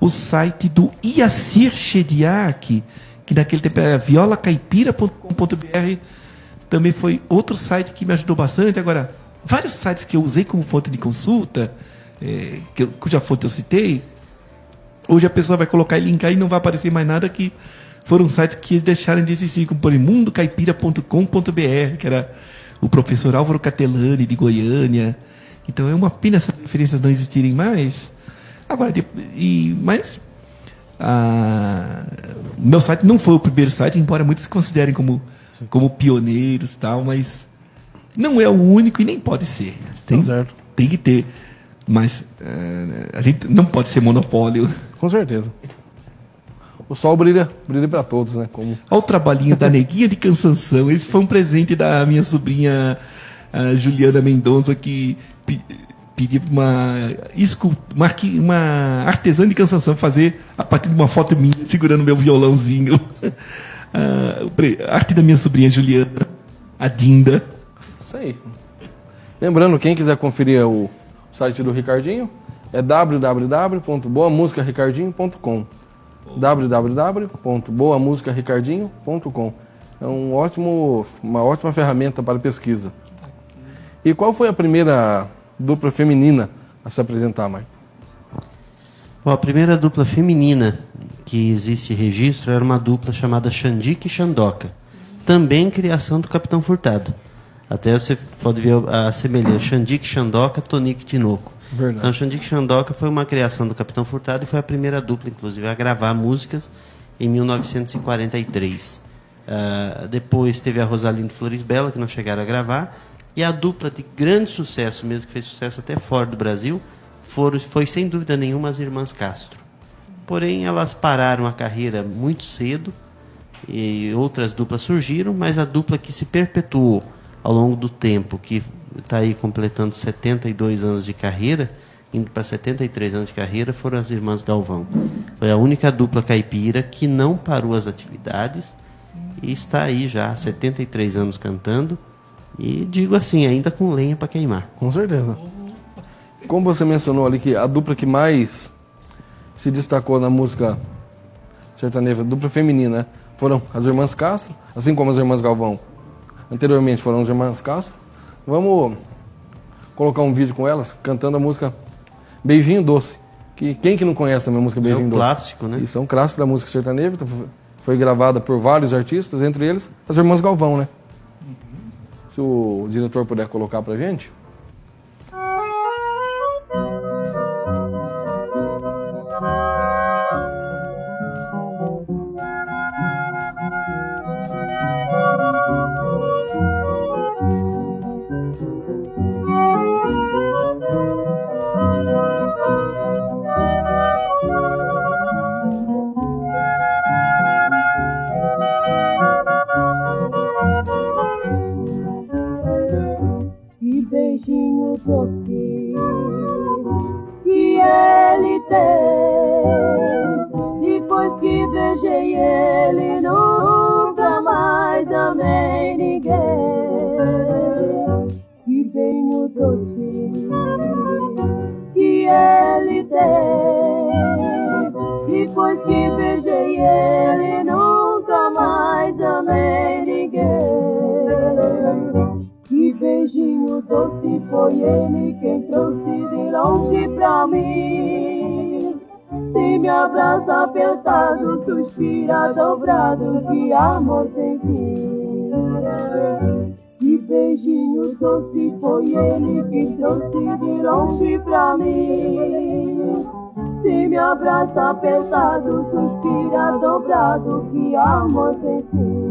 o site do Iacir Chediak, que naquele tempo era violacaipira.com.br, também foi outro site que me ajudou bastante. Agora, vários sites que eu usei como fonte de consulta, cuja fonte eu citei, hoje a pessoa vai colocar e linkar e não vai aparecer mais nada, que foram sites que deixaram de existir, como por exemplo, mundocaipira.com.br, que era o professor Álvaro Catelani, de Goiânia. Então é uma pena essas referências não existirem mais. Agora, o meu site não foi o primeiro site, embora muitos se considerem como pioneiros e tal, mas não é o único e nem pode ser. Tem que ter. Mas a gente não pode ser monopólio. Com certeza. O sol brilha para todos, né? Olha o trabalhinho da Neguinha de Cansanção. Esse foi um presente da minha sobrinha Juliana Mendonça, que pediu uma artesã de Cansanção fazer a partir de uma foto minha segurando meu violãozinho. A arte da minha sobrinha Juliana, a Dinda. Isso aí. Lembrando, quem quiser conferir o site do Ricardinho, é www.boamusicaricardinho.com. www.boamusicaricardinho.com. É uma ótima ferramenta para pesquisa. E qual foi a primeira dupla feminina a se apresentar, Maicon? A primeira dupla feminina que existe registro era uma dupla chamada Xandique e Xandoca, também criação do Capitão Furtado. Até você pode ver a semelhança, Xandique, Xandoca, Tonique, Tinoco. Verdade. Então, Xandique e Xandoca foi uma criação do Capitão Furtado e foi a primeira dupla, inclusive, a gravar músicas em 1943. Depois teve a Rosalinda e Flores Bela, que não chegaram a gravar, e a dupla de grande sucesso, mesmo que fez sucesso até fora do Brasil, foi sem dúvida nenhuma as Irmãs Castro. Porém, elas pararam a carreira muito cedo, e outras duplas surgiram, mas a dupla que se perpetuou ao longo do tempo, que está aí completando 72 anos de carreira, indo para 73 anos de carreira, foram as Irmãs Galvão. Foi a única dupla caipira que não parou as atividades e está aí já há 73 anos cantando, e digo assim, ainda com lenha para queimar. Com certeza. Como você mencionou ali, que a dupla que mais se destacou na música sertaneja, dupla feminina, né, foram as Irmãs Castro, assim como as Irmãs Galvão anteriormente foram as Irmãs Castro. Vamos colocar um vídeo com elas cantando a música Beijinho Doce. Quem que não conhece também a música Beijinho Doce? É um clássico, né? Isso é um clássico da música sertaneja. Foi gravada por vários artistas, entre eles as Irmãs Galvão, né? Se o diretor puder colocar pra gente. Depois que beijei ele, nunca mais amei ninguém. Que bem o doce que ele tem. Depois que beijei ele, nunca mais amei ninguém. Que beijinho doce foi ele quem trouxe de longe pra mim. Se me abraça apertado, suspira dobrado, que amor sem fim. Que beijinho doce foi ele quem trouxe de longe pra mim. Se me abraça apertado, suspira dobrado, que amor sem fim.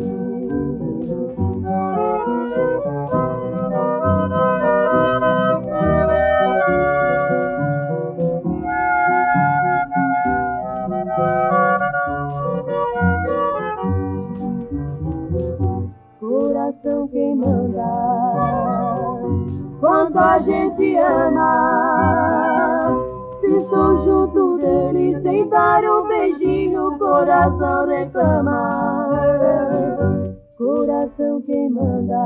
Coração quem manda, quando a gente ama, se estou junto dele sem dar um beijinho, o coração reclama. Coração quem manda,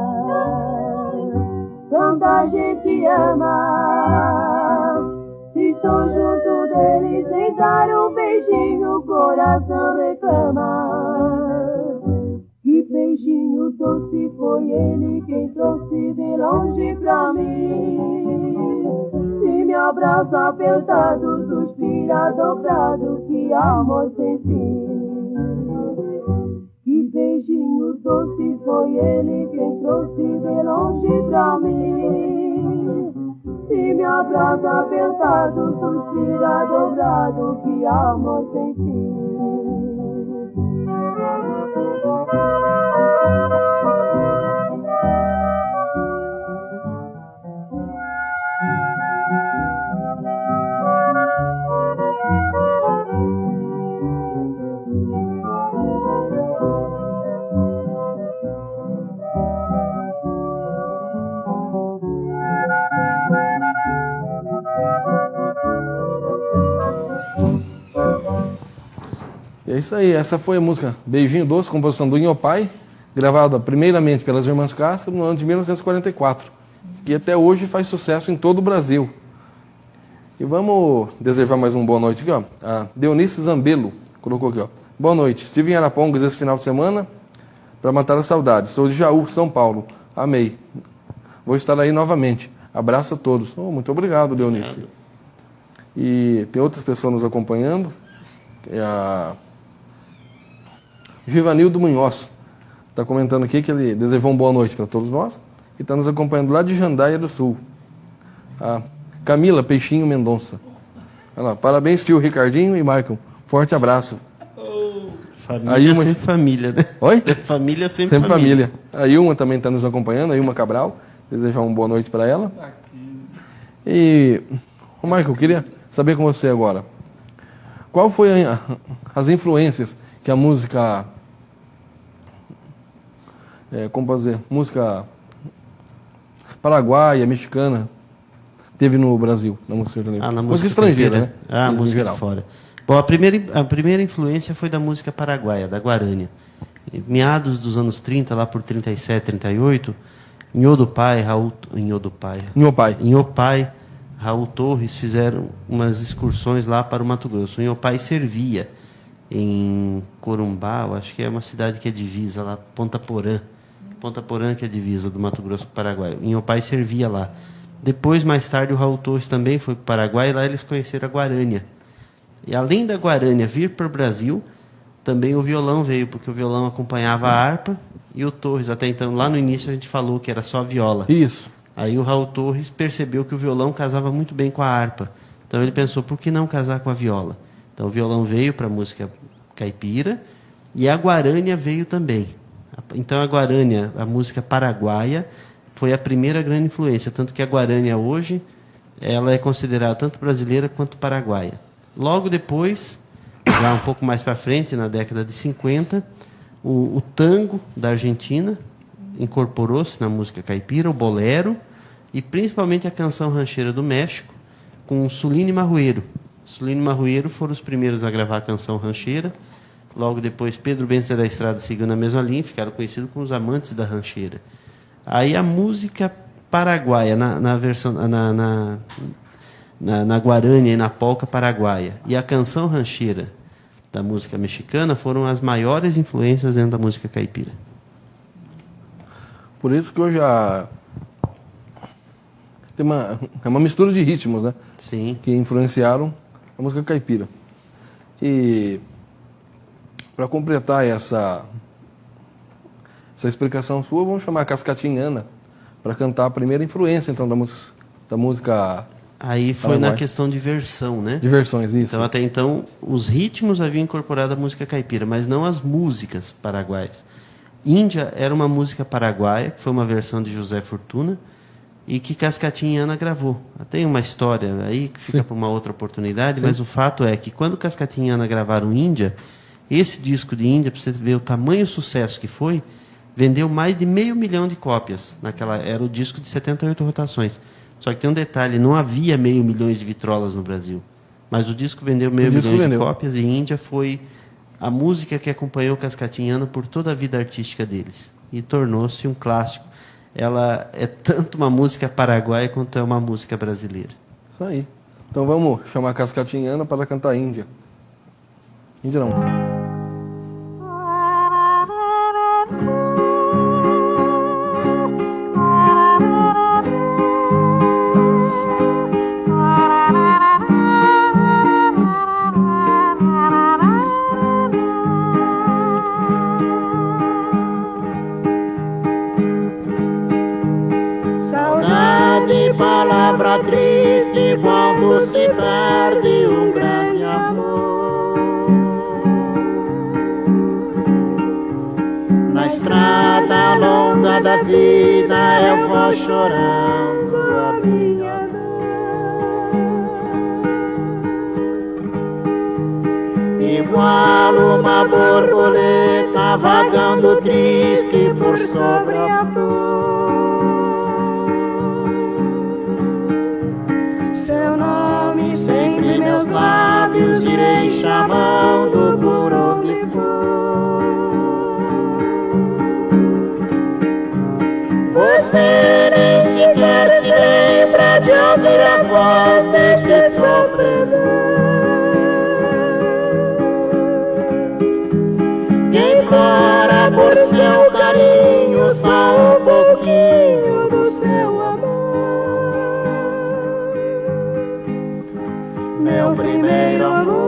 quando a gente ama, se estou junto dele sem dar um beijinho, o coração reclama. Que beijinho doce foi ele quem trouxe de longe pra mim. Se me abraça apertado, suspira dobrado, que amor sem fim. Que beijinho doce foi ele quem trouxe de longe pra mim. Se me abraça apertado, suspira dobrado, que amor sem fim. E é isso aí, essa foi a música Beijinho Doce, composição do Inhopai, gravada primeiramente pelas Irmãs Castro no ano de 1944, que até hoje faz sucesso em todo o Brasil. E vamos desejar mais uma boa noite aqui, ó. A Deonice Zambello colocou aqui, ó. Boa noite, estive em Arapongas esse final de semana para matar a saudade. Sou de Jaú, São Paulo. Amei. Vou estar aí novamente. Abraço a todos. Oh, muito obrigado, Deonice. E tem outras pessoas nos acompanhando. É a Givanildo Munhoz está comentando aqui que ele desejou uma boa noite para todos nós e está nos acompanhando lá de Jandaia do Sul. A Camila Peixinho Mendonça. Olha lá, parabéns, tio Ricardinho e Michael. Forte abraço. Família sempre família, né? Oi? Família sempre família. A Ilma também está nos acompanhando, a Ilma Cabral. Desejar uma boa noite para ela. E, Michael, eu queria saber com você agora. Qual foi as influências que a música... como fazer? Música paraguaia, mexicana, teve no Brasil, na música sertaneja? Na música estrangeira, né? A música de fora. Bom, a primeira influência foi da música paraguaia, da Guarânia. Em meados dos anos 30, lá por 37, 38, Inhopai, Raul Torres fizeram umas excursões lá para o Mato Grosso. Inhopai servia em Corumbá, acho que é uma cidade que é divisa lá, Ponta Porã, que é divisa do Mato Grosso com o Paraguai. Inhopai servia lá. Depois, mais tarde, o Raul Torres também foi para o Paraguai e lá eles conheceram a Guarânia. E além da Guarânia vir para o Brasil, também o violão veio, porque o violão acompanhava a harpa e o Torres, até então, lá no início a gente falou que era só viola. Isso. Aí o Raul Torres percebeu que o violão casava muito bem com a harpa. Então ele pensou, por que não casar com a viola? Então o violão veio para a música caipira e a Guarânia veio também. Então a Guarânia, a música paraguaia, foi a primeira grande influência. Tanto que a Guarânia hoje, ela é considerada tanto brasileira quanto paraguaia. Logo depois, já um pouco mais para frente, na década de 50, o tango da Argentina incorporou-se na música caipira, o bolero, e principalmente a canção rancheira do México, com Suline Marrueiro. Sulino e Marroeiro foram os primeiros a gravar a canção rancheira. Logo depois, Pedro Bento da Estrada seguiu na mesma linha, ficaram conhecidos como os amantes da rancheira. Aí a música paraguaia, na versão na guarânia e na polca paraguaia, e a canção rancheira da música mexicana foram as maiores influências dentro da música caipira. Por isso que hoje tem uma mistura de ritmos, né? Sim. Que influenciaram a música caipira. E para completar essa explicação sua, vamos chamar a Cascatinhana para cantar a primeira influência então da música. Aí foi paraguaia. na questão de versão, né? De versões, isso. Então até então os ritmos haviam incorporado a música caipira, mas não as músicas paraguaias. Índia era uma música paraguaia, que foi uma versão de José Fortuna, e que Cascatinhana gravou. Tem uma história aí que fica para uma outra oportunidade, mas o fato é que quando Cascatinhana gravaram Índia, esse disco de Índia, para você ver o tamanho sucesso que foi, vendeu mais de 500 mil de cópias. Era o disco de 78 rotações. Só que tem um detalhe, não havia 500 mil de vitrolas no Brasil. Mas o disco vendeu 500 mil de cópias, e Índia foi a música que acompanhou Cascatinhana por toda a vida artística deles. E tornou-se um clássico. Ela é tanto uma música paraguaia quanto é uma música brasileira. Isso aí. Então vamos chamar a Cascatinhana para cantar Índia. Índia não. Saudade, palavra triste quando se perde um grande amor. Na estrada longa da vida eu vou chorando a minha dor. Igual uma borboleta vagando triste por sobre a flor. Seu nome sempre em meus lábios irei chamando por onde for. Você nem sequer se lembra de ouvir a voz deste sofredor. Quem implora por seu carinho só um pouquinho do seu amor. Meu primeiro amor.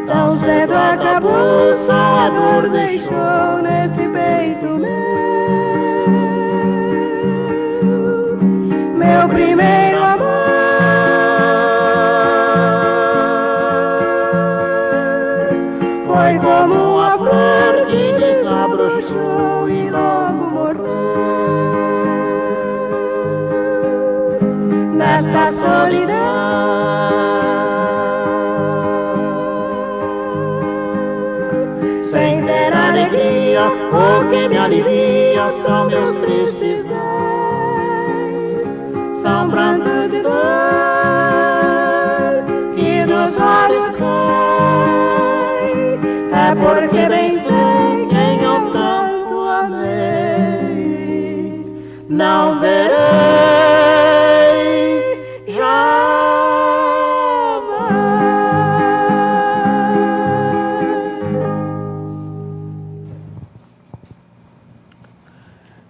Tão cedo acabou, só a dor deixou neste peito meu. Meu primeiro amor. Foi como uma flor que desabrochou e logo morreu. Nesta solidão, sem ter alegria, o que me alivia são meus tristes dores, são prantos de dor que dos olhos cai. É porque bem sei quem eu tanto amei, não verei.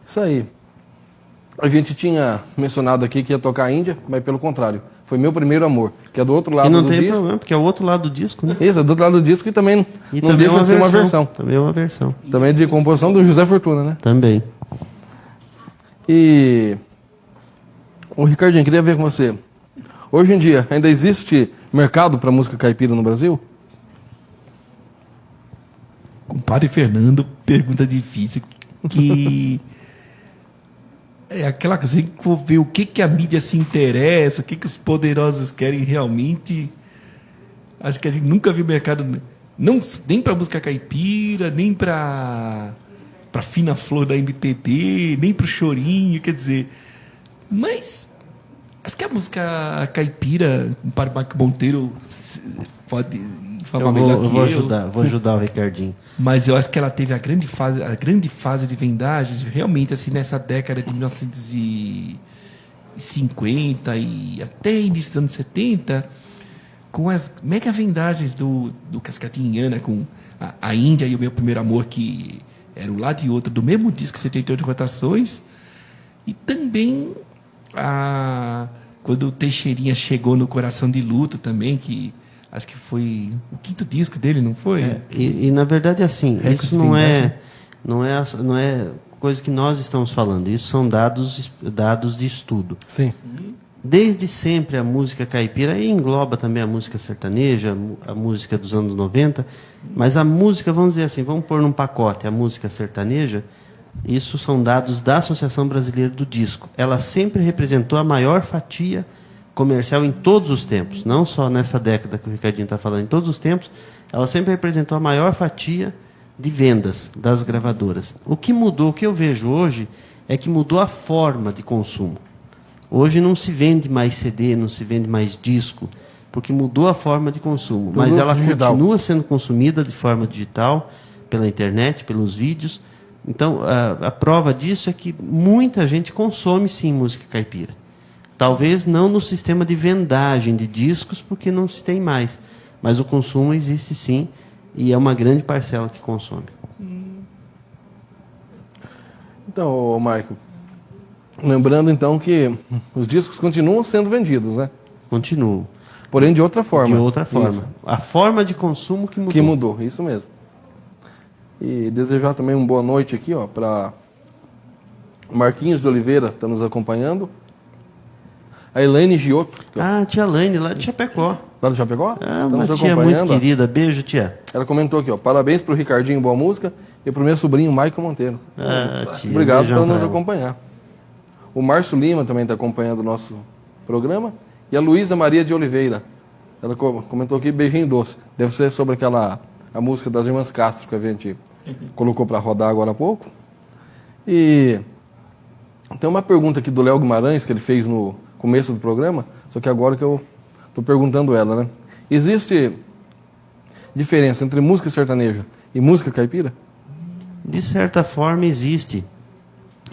Isso aí. A gente tinha mencionado aqui que ia tocar a Índia, mas pelo contrário. Foi Meu Primeiro Amor, que é do outro lado do disco. E não tem problema, porque é o outro lado do disco, né? Isso, é do outro lado do disco e também não também deixa de ser uma versão. Também é uma versão. Também é de composição do José Fortuna, né? Também. E... Ô, Ricardinho, queria ver com você. Hoje em dia, ainda existe mercado para música caipira no Brasil? Compadre Fernando, pergunta difícil. Que é aquela coisa que ver o que a mídia se interessa, o que os poderosos querem realmente. Acho que a gente nunca viu mercado nem para música caipira, nem para fina flor da MPB, nem para o chorinho, quer dizer, Mas acho que a música caipira, o Padre Mike Monteiro pode falar melhor que eu. Vou ajudar o Ricardinho. Mas eu acho que ela teve a grande fase de vendagens, realmente, assim, nessa década de 1950 e até início dos anos 70, com as mega vendagens do Cascatinhana, com a Índia e o Meu Primeiro Amor, que era um lado e outro do mesmo disco, 78 rotações. E também quando o Teixeirinha chegou no Coração de Luto também, que acho que foi o 5º disco dele, não foi? E na verdade, assim, isso não é coisa que nós estamos falando. Isso são dados de estudo. Sim. Desde sempre a música caipira, e engloba também a música sertaneja, a música dos anos 90, mas a música, vamos dizer assim, vamos pôr num pacote a música sertaneja, isso são dados da Associação Brasileira do Disco. Ela sempre representou a maior fatia comercial em todos os tempos, não só nessa década que o Ricardinho está falando, em todos os tempos, ela sempre representou a maior fatia de vendas das gravadoras. O que mudou, o que eu vejo hoje, é que mudou a forma de consumo. Hoje não se vende mais CD, não se vende mais disco, porque mudou a forma de consumo. Mas ela continua sendo consumida de forma digital, pela internet, pelos vídeos. Então, a prova disso é que muita gente consome, sim, música caipira. Talvez não no sistema de vendagem de discos, porque não se tem mais. Mas o consumo existe, sim, e é uma grande parcela que consome. Então, Marco, lembrando então que os discos continuam sendo vendidos, né? Continuam. Porém, de outra forma. De outra forma. Isso. A forma de consumo que mudou. Que mudou, isso mesmo. E desejar também uma boa noite aqui, ó, para Marquinhos de Oliveira, está nos acompanhando. A Elaine Giotto. Tia Elaine, lá de Chapecó. Lá do Chapecó? Uma tia muito querida. Beijo, tia. Ela comentou aqui, ó, parabéns para o Ricardinho, boa música, e para o meu sobrinho, Maicon Monteiro. Tia, obrigado por nos acompanhar. O Márcio Lima também está acompanhando o nosso programa. E a Luísa Maria de Oliveira. Ela comentou aqui, beijinho doce. Deve ser sobre a música das Irmãs Castro, que a gente colocou para rodar agora há pouco. E tem uma pergunta aqui do Léo Guimarães, que ele fez no começo do programa, só que agora que eu estou perguntando ela, né? Existe diferença entre música sertaneja e música caipira? De certa forma existe.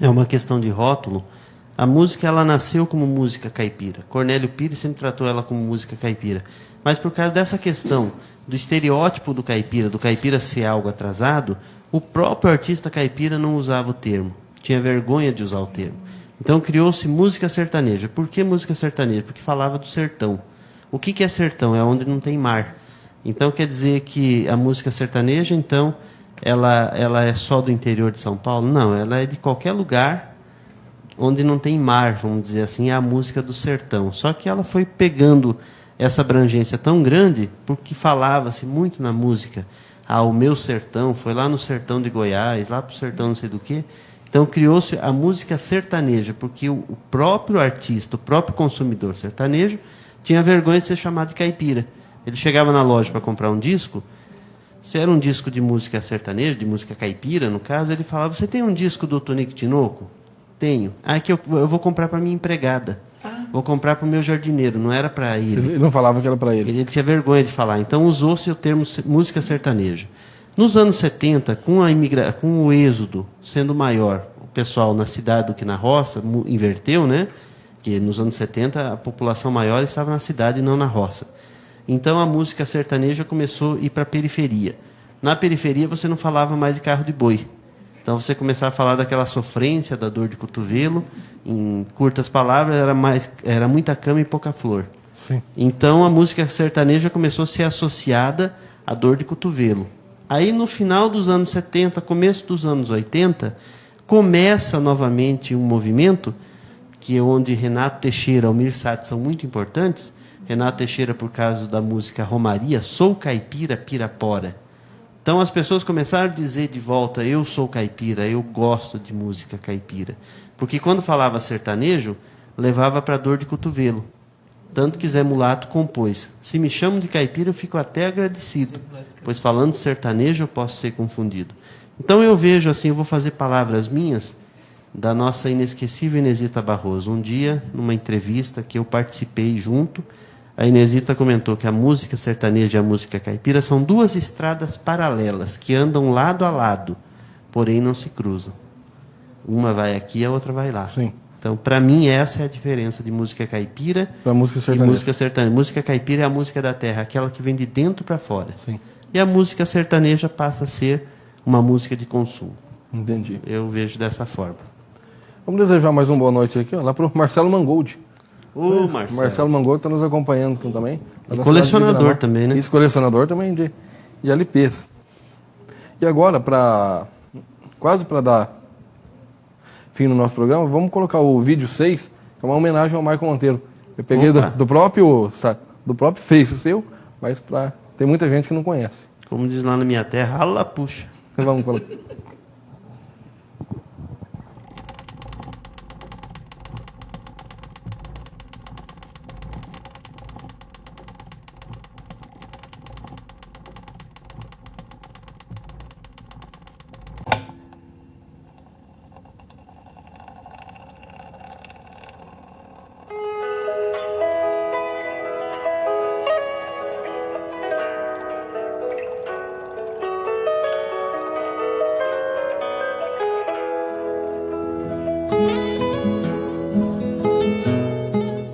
É uma questão de rótulo. A música, ela nasceu como música caipira. Cornélio Pires sempre tratou ela como música caipira. Mas por causa dessa questão do estereótipo do caipira ser algo atrasado, o próprio artista caipira não usava o termo. Tinha vergonha de usar o termo. Então criou-se música sertaneja. Por que música sertaneja? Porque falava do sertão. O que é sertão? É onde não tem mar. Então quer dizer que a música sertaneja, então, ela é só do interior de São Paulo? Não, ela é de qualquer lugar onde não tem mar, vamos dizer assim, é a música do sertão. Só que ela foi pegando essa abrangência tão grande, porque falava-se muito na música. O meu sertão, foi lá no sertão de Goiás, lá para o sertão não sei do quê. Então criou-se a música sertaneja, porque o próprio artista, o próprio consumidor sertanejo, tinha vergonha de ser chamado de caipira. Ele chegava na loja para comprar um disco, se era um disco de música sertaneja, de música caipira, no caso, ele falava, você tem um disco do Tonico Tinoco? Tenho. Que eu vou comprar para minha empregada. Vou comprar para o meu jardineiro. Não era para ele. Ele não falava que era para ele. Ele tinha vergonha de falar. Então usou-se o termo música sertaneja. Nos anos 70, com o êxodo sendo maior, o pessoal na cidade do que na roça, inverteu, né? Que nos anos 70 a população maior estava na cidade e não na roça. Então a música sertaneja começou a ir para a periferia. Na periferia você não falava mais de carro de boi. Então você começava a falar daquela sofrência, da dor de cotovelo, em curtas palavras, era muita cama e pouca flor. Sim. Então a música sertaneja começou a ser associada à dor de cotovelo. Aí no final dos anos 70, começo dos anos 80, começa novamente um movimento, que é onde Renato Teixeira e Almir Sater são muito importantes. Renato Teixeira por causa da música Romaria, Sou Caipira, Pirapora. Então as pessoas começaram a dizer de volta, eu sou caipira, eu gosto de música caipira. Porque quando falava sertanejo, levava para dor de cotovelo. Tanto que Zé Mulato compôs. Se me chamam de caipira, eu fico até agradecido, pois falando sertanejo eu posso ser confundido. Então eu vejo assim, eu vou fazer palavras minhas, da nossa inesquecível Inesita Barroso. Um dia, numa entrevista que eu participei junto, a Inesita comentou que a música sertaneja e a música caipira são duas estradas paralelas que andam lado a lado, porém não se cruzam. Uma vai aqui, a outra vai lá. Sim. Então, para mim, essa é a diferença de música caipira Pra música e sertaneja. música sertaneja. Música caipira é a música da terra, aquela que vem de dentro para fora. Sim. E a música sertaneja passa a ser uma música de consumo. Entendi. Eu vejo dessa forma. Vamos desejar mais uma boa noite aqui, ó, lá pro Marcelo Mangold. Ô, Marcelo. Marcelo Mangold está nos acompanhando também. E Da colecionador cidade de Gramado. também, né? Isso, colecionador também de LPs. E agora, quase para dar fim no nosso programa, vamos colocar o vídeo 6, que é uma homenagem ao Maicon Monteiro. Eu peguei do próprio Face seu, mas tem muita gente que não conhece. Como diz lá na minha terra, rala puxa. Vamos colocar.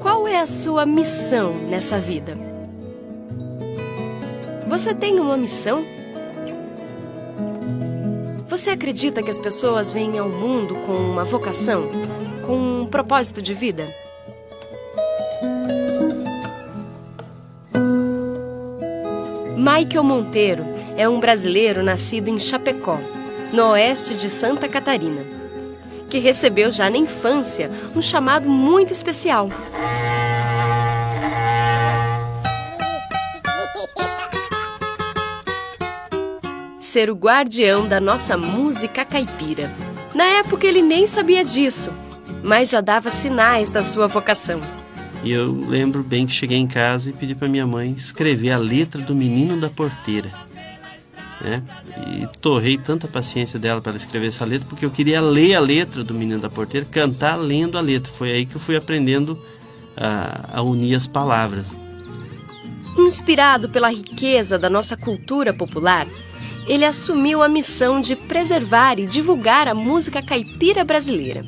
Qual é a sua missão nessa vida? Você tem uma missão? Você acredita que as pessoas vêm ao mundo com uma vocação, com um propósito de vida? Michael Monteiro é um brasileiro nascido em Chapecó, no oeste de Santa Catarina, que recebeu já na infância um chamado muito especial. Ser o guardião da nossa música caipira. Na época ele nem sabia disso, mas já dava sinais da sua vocação. E eu lembro bem que cheguei em casa e pedi para minha mãe escrever a letra do Menino da Porteira, né? E torrei tanta paciência dela para ela escrever essa letra, porque eu queria ler a letra do Menino da Porteira, cantar lendo a letra. Foi aí que eu fui aprendendo a unir as palavras. Inspirado pela riqueza da nossa cultura popular, ele assumiu a missão de preservar e divulgar a música caipira brasileira.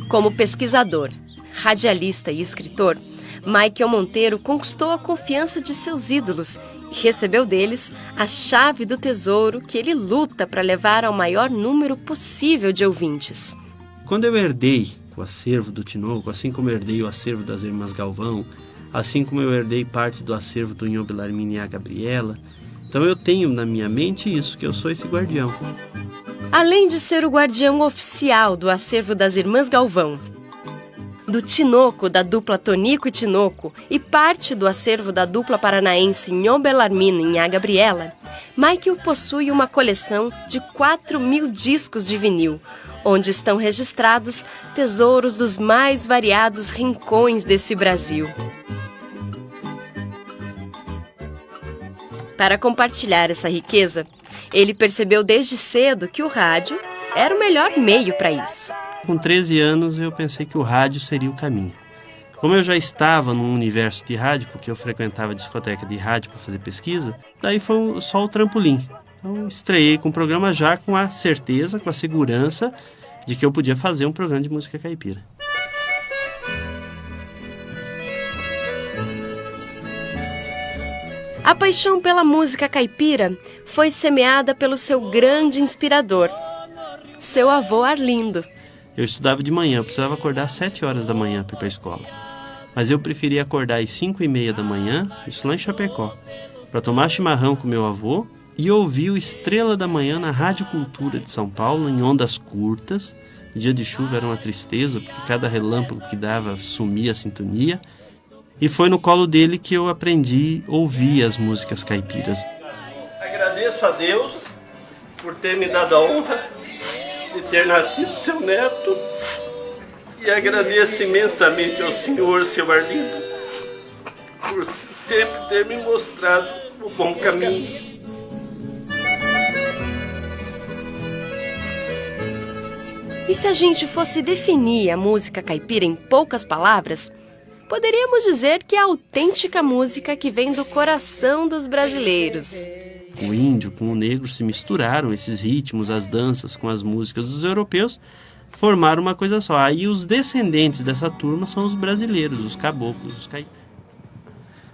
Como pesquisador, radialista e escritor, Michael Monteiro conquistou a confiança de seus ídolos e recebeu deles a chave do tesouro que ele luta para levar ao maior número possível de ouvintes. Quando eu herdei o acervo do Tinoco, assim como eu herdei o acervo das Irmãs Galvão, assim como eu herdei parte do acervo do Inho Belarmino e a Gabriela, então eu tenho na minha mente isso, que eu sou esse guardião. Além de ser o guardião oficial do acervo das Irmãs Galvão, do Tinoco, da dupla Tonico e Tinoco, e parte do acervo da dupla paranaense Inho Belarmino e Nha Gabriela, Michael possui uma coleção de 4.000 discos de vinil, onde estão registrados tesouros dos mais variados rincões desse Brasil. Para compartilhar essa riqueza, ele percebeu desde cedo que o rádio era o melhor meio para isso. Com 13 anos eu pensei que o rádio seria o caminho. Como eu já estava num universo de rádio, porque eu frequentava a discoteca de rádio para fazer pesquisa, daí foi só o trampolim. Então estreiei com o programa já com a certeza, com a segurança de que eu podia fazer um programa de música caipira. A paixão pela música caipira foi semeada pelo seu grande inspirador, seu avô Arlindo. Eu estudava de manhã, eu precisava acordar às 7 horas da manhã para ir para a escola. Mas eu preferia acordar às 5h30 da manhã, isso lá em Chapecó, para tomar chimarrão com meu avô e ouvir o Estrela da Manhã na Rádio Cultura de São Paulo, em ondas curtas. Dia de chuva era uma tristeza, porque cada relâmpago que dava sumia a sintonia. E foi no colo dele que eu aprendi a ouvir as músicas caipiras. Agradeço a Deus por ter me dado a honra de ter nascido seu neto e agradeço imensamente ao senhor, seu Arlindo, por sempre ter me mostrado o bom caminho. E se a gente fosse definir a música caipira em poucas palavras, poderíamos dizer que é a autêntica música que vem do coração dos brasileiros. O índio com o negro se misturaram, esses ritmos, as danças com as músicas dos europeus, formaram uma coisa só. Aí os descendentes dessa turma são os brasileiros, os caboclos, os caipiras.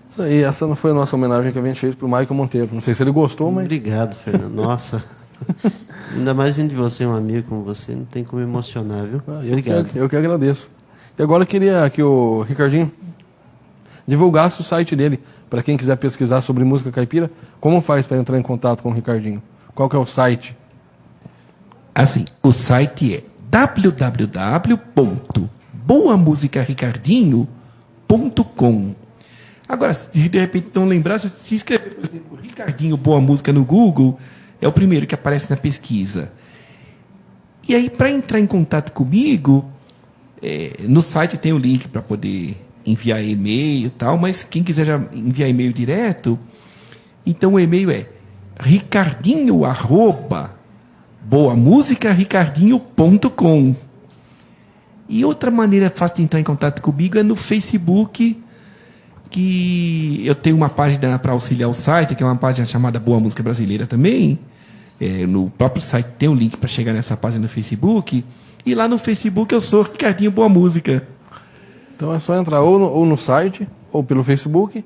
Isso aí, essa não foi a nossa homenagem que a gente fez pro Maicon Monteiro. Não sei se ele gostou, mas... Obrigado, Fernando. Nossa, ainda mais vindo de você, um amigo como você, não tem como emocionar, viu? Obrigado. Eu que agradeço. E agora eu queria que o Ricardinho divulgasse o site dele, para quem quiser pesquisar sobre música caipira. Como faz para entrar em contato com o Ricardinho? Qual que é o site? Assim, o site é www.boamusicaricardinho.com. Agora, se de repente não lembrar, se escrever, por exemplo, Ricardinho Boa Música no Google, é o primeiro que aparece na pesquisa. E aí, para entrar em contato comigo, no site tem o link para poder enviar e-mail e tal, mas quem quiser já enviar e-mail direto, então o e-mail é ricardinho@boamusicaricardinho.com. E outra maneira fácil de entrar em contato comigo é no Facebook, que eu tenho uma página para auxiliar o site, que é uma página chamada Boa Música Brasileira também. No próprio site tem um link para chegar nessa página no Facebook. E lá no Facebook eu sou Ricardinho Boa Música. Então é só entrar ou no site, ou pelo Facebook,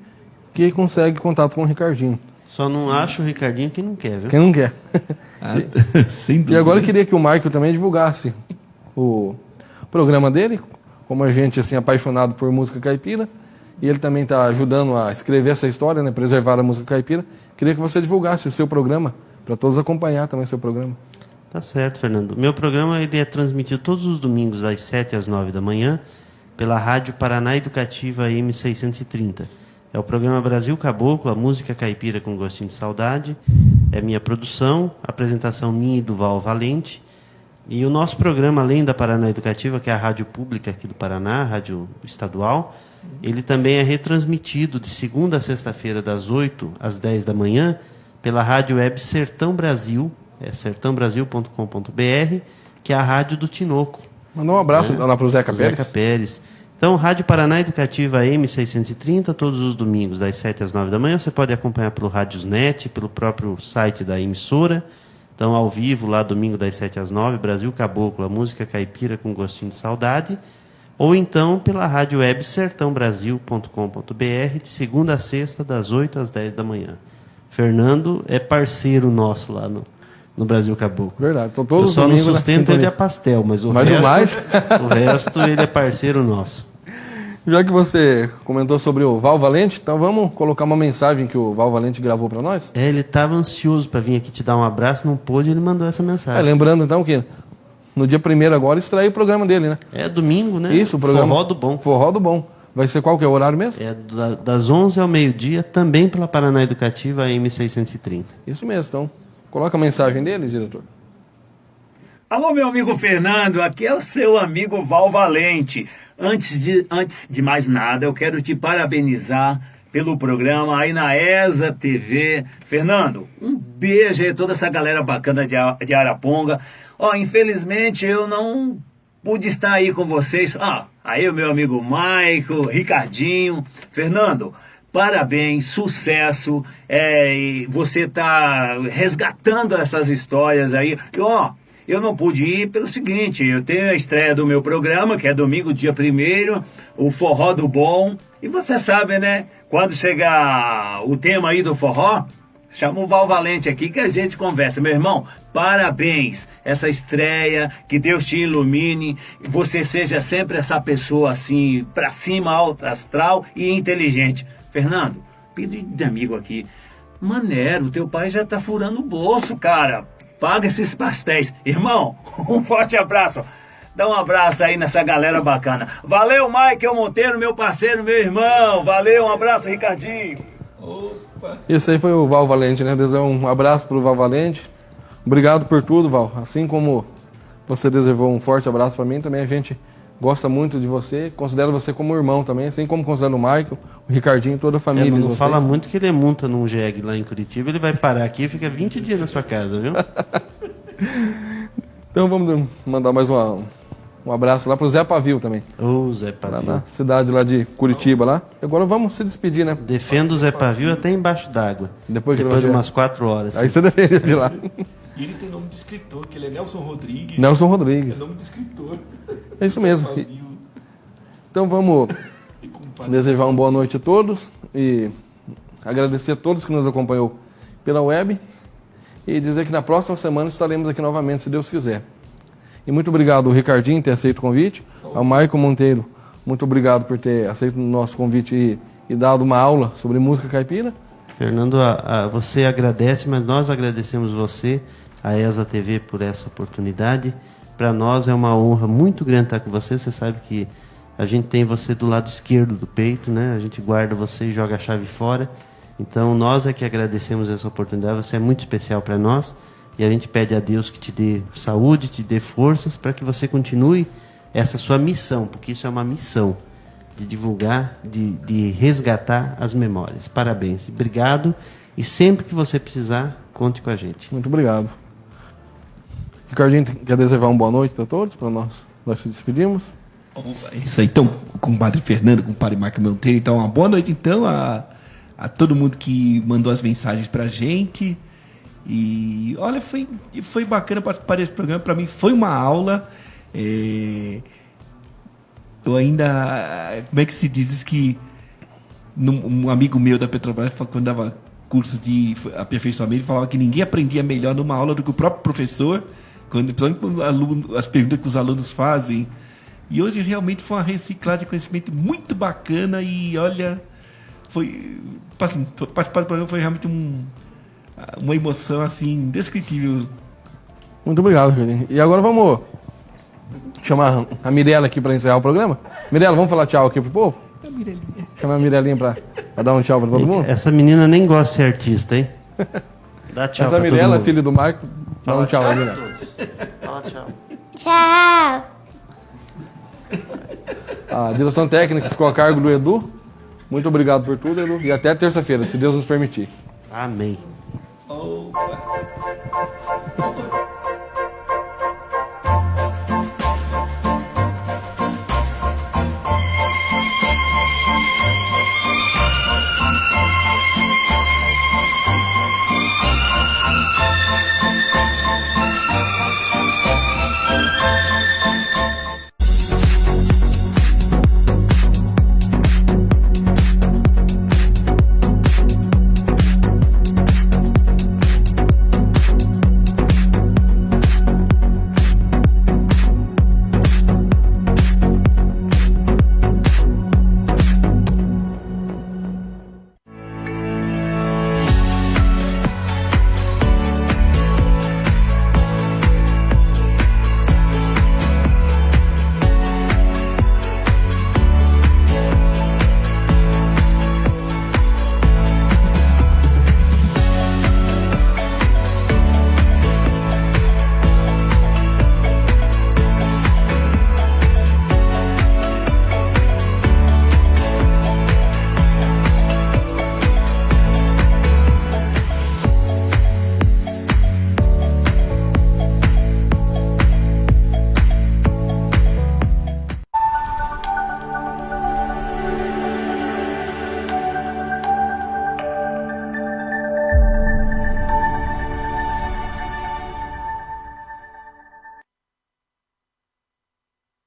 que consegue contato com o Ricardinho. Só não acha o Ricardinho quem não quer, viu? Quem não quer. Sem dúvida. E agora eu queria que o Maicon também divulgasse o programa dele, como a gente assim apaixonado por música caipira, e ele também está ajudando a escrever essa história, né, preservar a música caipira. Queria que você divulgasse o seu programa, para todos acompanhar também o seu programa. Tá certo, Fernando. Meu programa ele é transmitido todos os domingos, das 7 às 9 da manhã, pela Rádio Paraná Educativa M630. É o programa Brasil Caboclo, a música caipira com gostinho de saudade. É minha produção, apresentação minha e do Val Valente. E o nosso programa, além da Paraná Educativa, que é a rádio pública aqui do Paraná, a rádio estadual, ele também é retransmitido de segunda a sexta-feira, das 8 às 10 da manhã, pela rádio web Sertão Brasil, sertãobrasil.com.br, que é a rádio do Tinoco. Mandar um abraço lá para o Zeca Pérez. Zeca Pérez. Então, Rádio Paraná Educativa M630, todos os domingos, das 7 às 9 da manhã. Você pode acompanhar pelo Radiosnet, pelo próprio site da emissora. Então, ao vivo, lá domingo, das 7 às 9, Brasil Caboclo, a música caipira com gostinho de saudade. Ou então, pela rádio web sertãobrasil.com.br, de segunda a sexta, das 8 às 10 da manhã. Fernando é parceiro nosso lá no Brasil Caboclo. Verdade. Então, todos eu só não sustento ele a pastel, mas o resto ele é parceiro nosso. Já que você comentou sobre o Val Valente, então vamos colocar uma mensagem que o Val Valente gravou para nós? Ele estava ansioso para vir aqui te dar um abraço, não pôde, ele mandou essa mensagem. Lembrando então que no dia 1º agora estreia o programa dele, né? É domingo, né? Isso, o programa. Forró do Bom. Forró do Bom. Vai ser qual que é o horário mesmo? É das 11 ao meio-dia, também pela Paraná Educativa M630. Isso mesmo, então. Coloca a mensagem dele, diretor. Alô, meu amigo Fernando, aqui é o seu amigo Val Valente. Antes de mais nada, eu quero te parabenizar pelo programa aí na ESA TV. Fernando, um beijo aí a toda essa galera bacana de Araponga. Infelizmente eu não pude estar aí com vocês. Aí o meu amigo Maicon, Ricardinho. Fernando, parabéns, sucesso. Você tá resgatando essas histórias aí. Eu não pude ir pelo seguinte, eu tenho a estreia do meu programa, que é domingo, dia 1º, o Forró do Bom. E você sabe, né? Quando chegar o tema aí do forró, chama o Val Valente aqui que a gente conversa. Meu irmão, parabéns, essa estreia, que Deus te ilumine, você seja sempre essa pessoa assim, pra cima, alta astral e inteligente. Fernando, pedido de amigo aqui, Manero, teu pai já tá furando o bolso, cara. Paga esses pastéis. Irmão, um forte abraço. Dá um abraço aí nessa galera bacana. Valeu, Michael Monteiro, meu parceiro, meu irmão. Valeu, um abraço, Ricardinho. Opa. Esse aí foi o Val Valente, né? Desejar um abraço pro Val Valente. Obrigado por tudo, Val. Assim como você desejou um forte abraço para mim, também a gente gosta muito de você. Considero você como irmão também, assim como considero o Michael, o Ricardinho, toda a família. Não fala muito que ele monta num jegue lá em Curitiba, ele vai parar aqui e fica 20 dias na sua casa, viu? Então vamos mandar mais um abraço lá pro Zé Pavio também. Ô, Zé Lá Pavio. na cidade lá de Curitiba lá. Agora vamos se despedir, né? Defendo o Zé Pavio até embaixo d'água. Depois de umas 4 horas. Aí você defende de lá. E ele tem nome de escritor, que ele é Nelson Rodrigues. Nelson Rodrigues. É nome de escritor. É isso mesmo. Então vamos desejar uma boa noite a todos e agradecer a todos que nos acompanhou pela web e dizer que na próxima semana estaremos aqui novamente, se Deus quiser. E muito obrigado ao Ricardinho por ter aceito o convite, ao Maicon Monteiro, muito obrigado por ter aceito o nosso convite e dado uma aula sobre música caipira. Fernando, você agradece, mas nós agradecemos você, a ESA TV, por essa oportunidade. Para nós é uma honra muito grande estar com você. Você sabe que a gente tem você do lado esquerdo do peito, né? A gente guarda você e joga a chave fora. Então nós é que agradecemos essa oportunidade. Você é muito especial para nós e a gente pede a Deus que te dê saúde, te dê forças para que você continue essa sua missão, porque isso é uma missão de divulgar, de resgatar as memórias. Parabéns, obrigado, e sempre que você precisar, conte com a gente. Muito obrigado. Ricardinho, quer desejar uma boa noite para todos, para nós se despedimos. Isso aí, então, com o Padre Fernando, com o Padre Marco Monteiro, então, uma boa noite, então, a todo mundo que mandou as mensagens pra gente. E, olha, foi bacana participar desse programa, para mim foi uma aula. Eu ainda, como é que se diz que um amigo meu da Petrobras, quando dava curso de aperfeiçoamento, ele falava que ninguém aprendia melhor numa aula do que o próprio professor, principalmente quando as perguntas que os alunos fazem. E hoje realmente foi uma reciclagem de conhecimento muito bacana e olha, participar do programa foi realmente uma emoção assim indescritível. Muito obrigado, Ricardinho. E agora vamos chamar a Mirella aqui para encerrar o programa. Mirella, vamos falar tchau aqui pro povo? Chamar a Mirelinha para dar um tchau para todo mundo? Essa menina nem gosta de ser artista, hein? Dá tchau Essa pra Mirella, todo mundo. filho do Marco, dá um tchau aí, Mirella. Fala tchau. Tchau. A direção técnica ficou a cargo do Edu. Muito obrigado por tudo, Edu. E até terça-feira, se Deus nos permitir. Amém. Oh.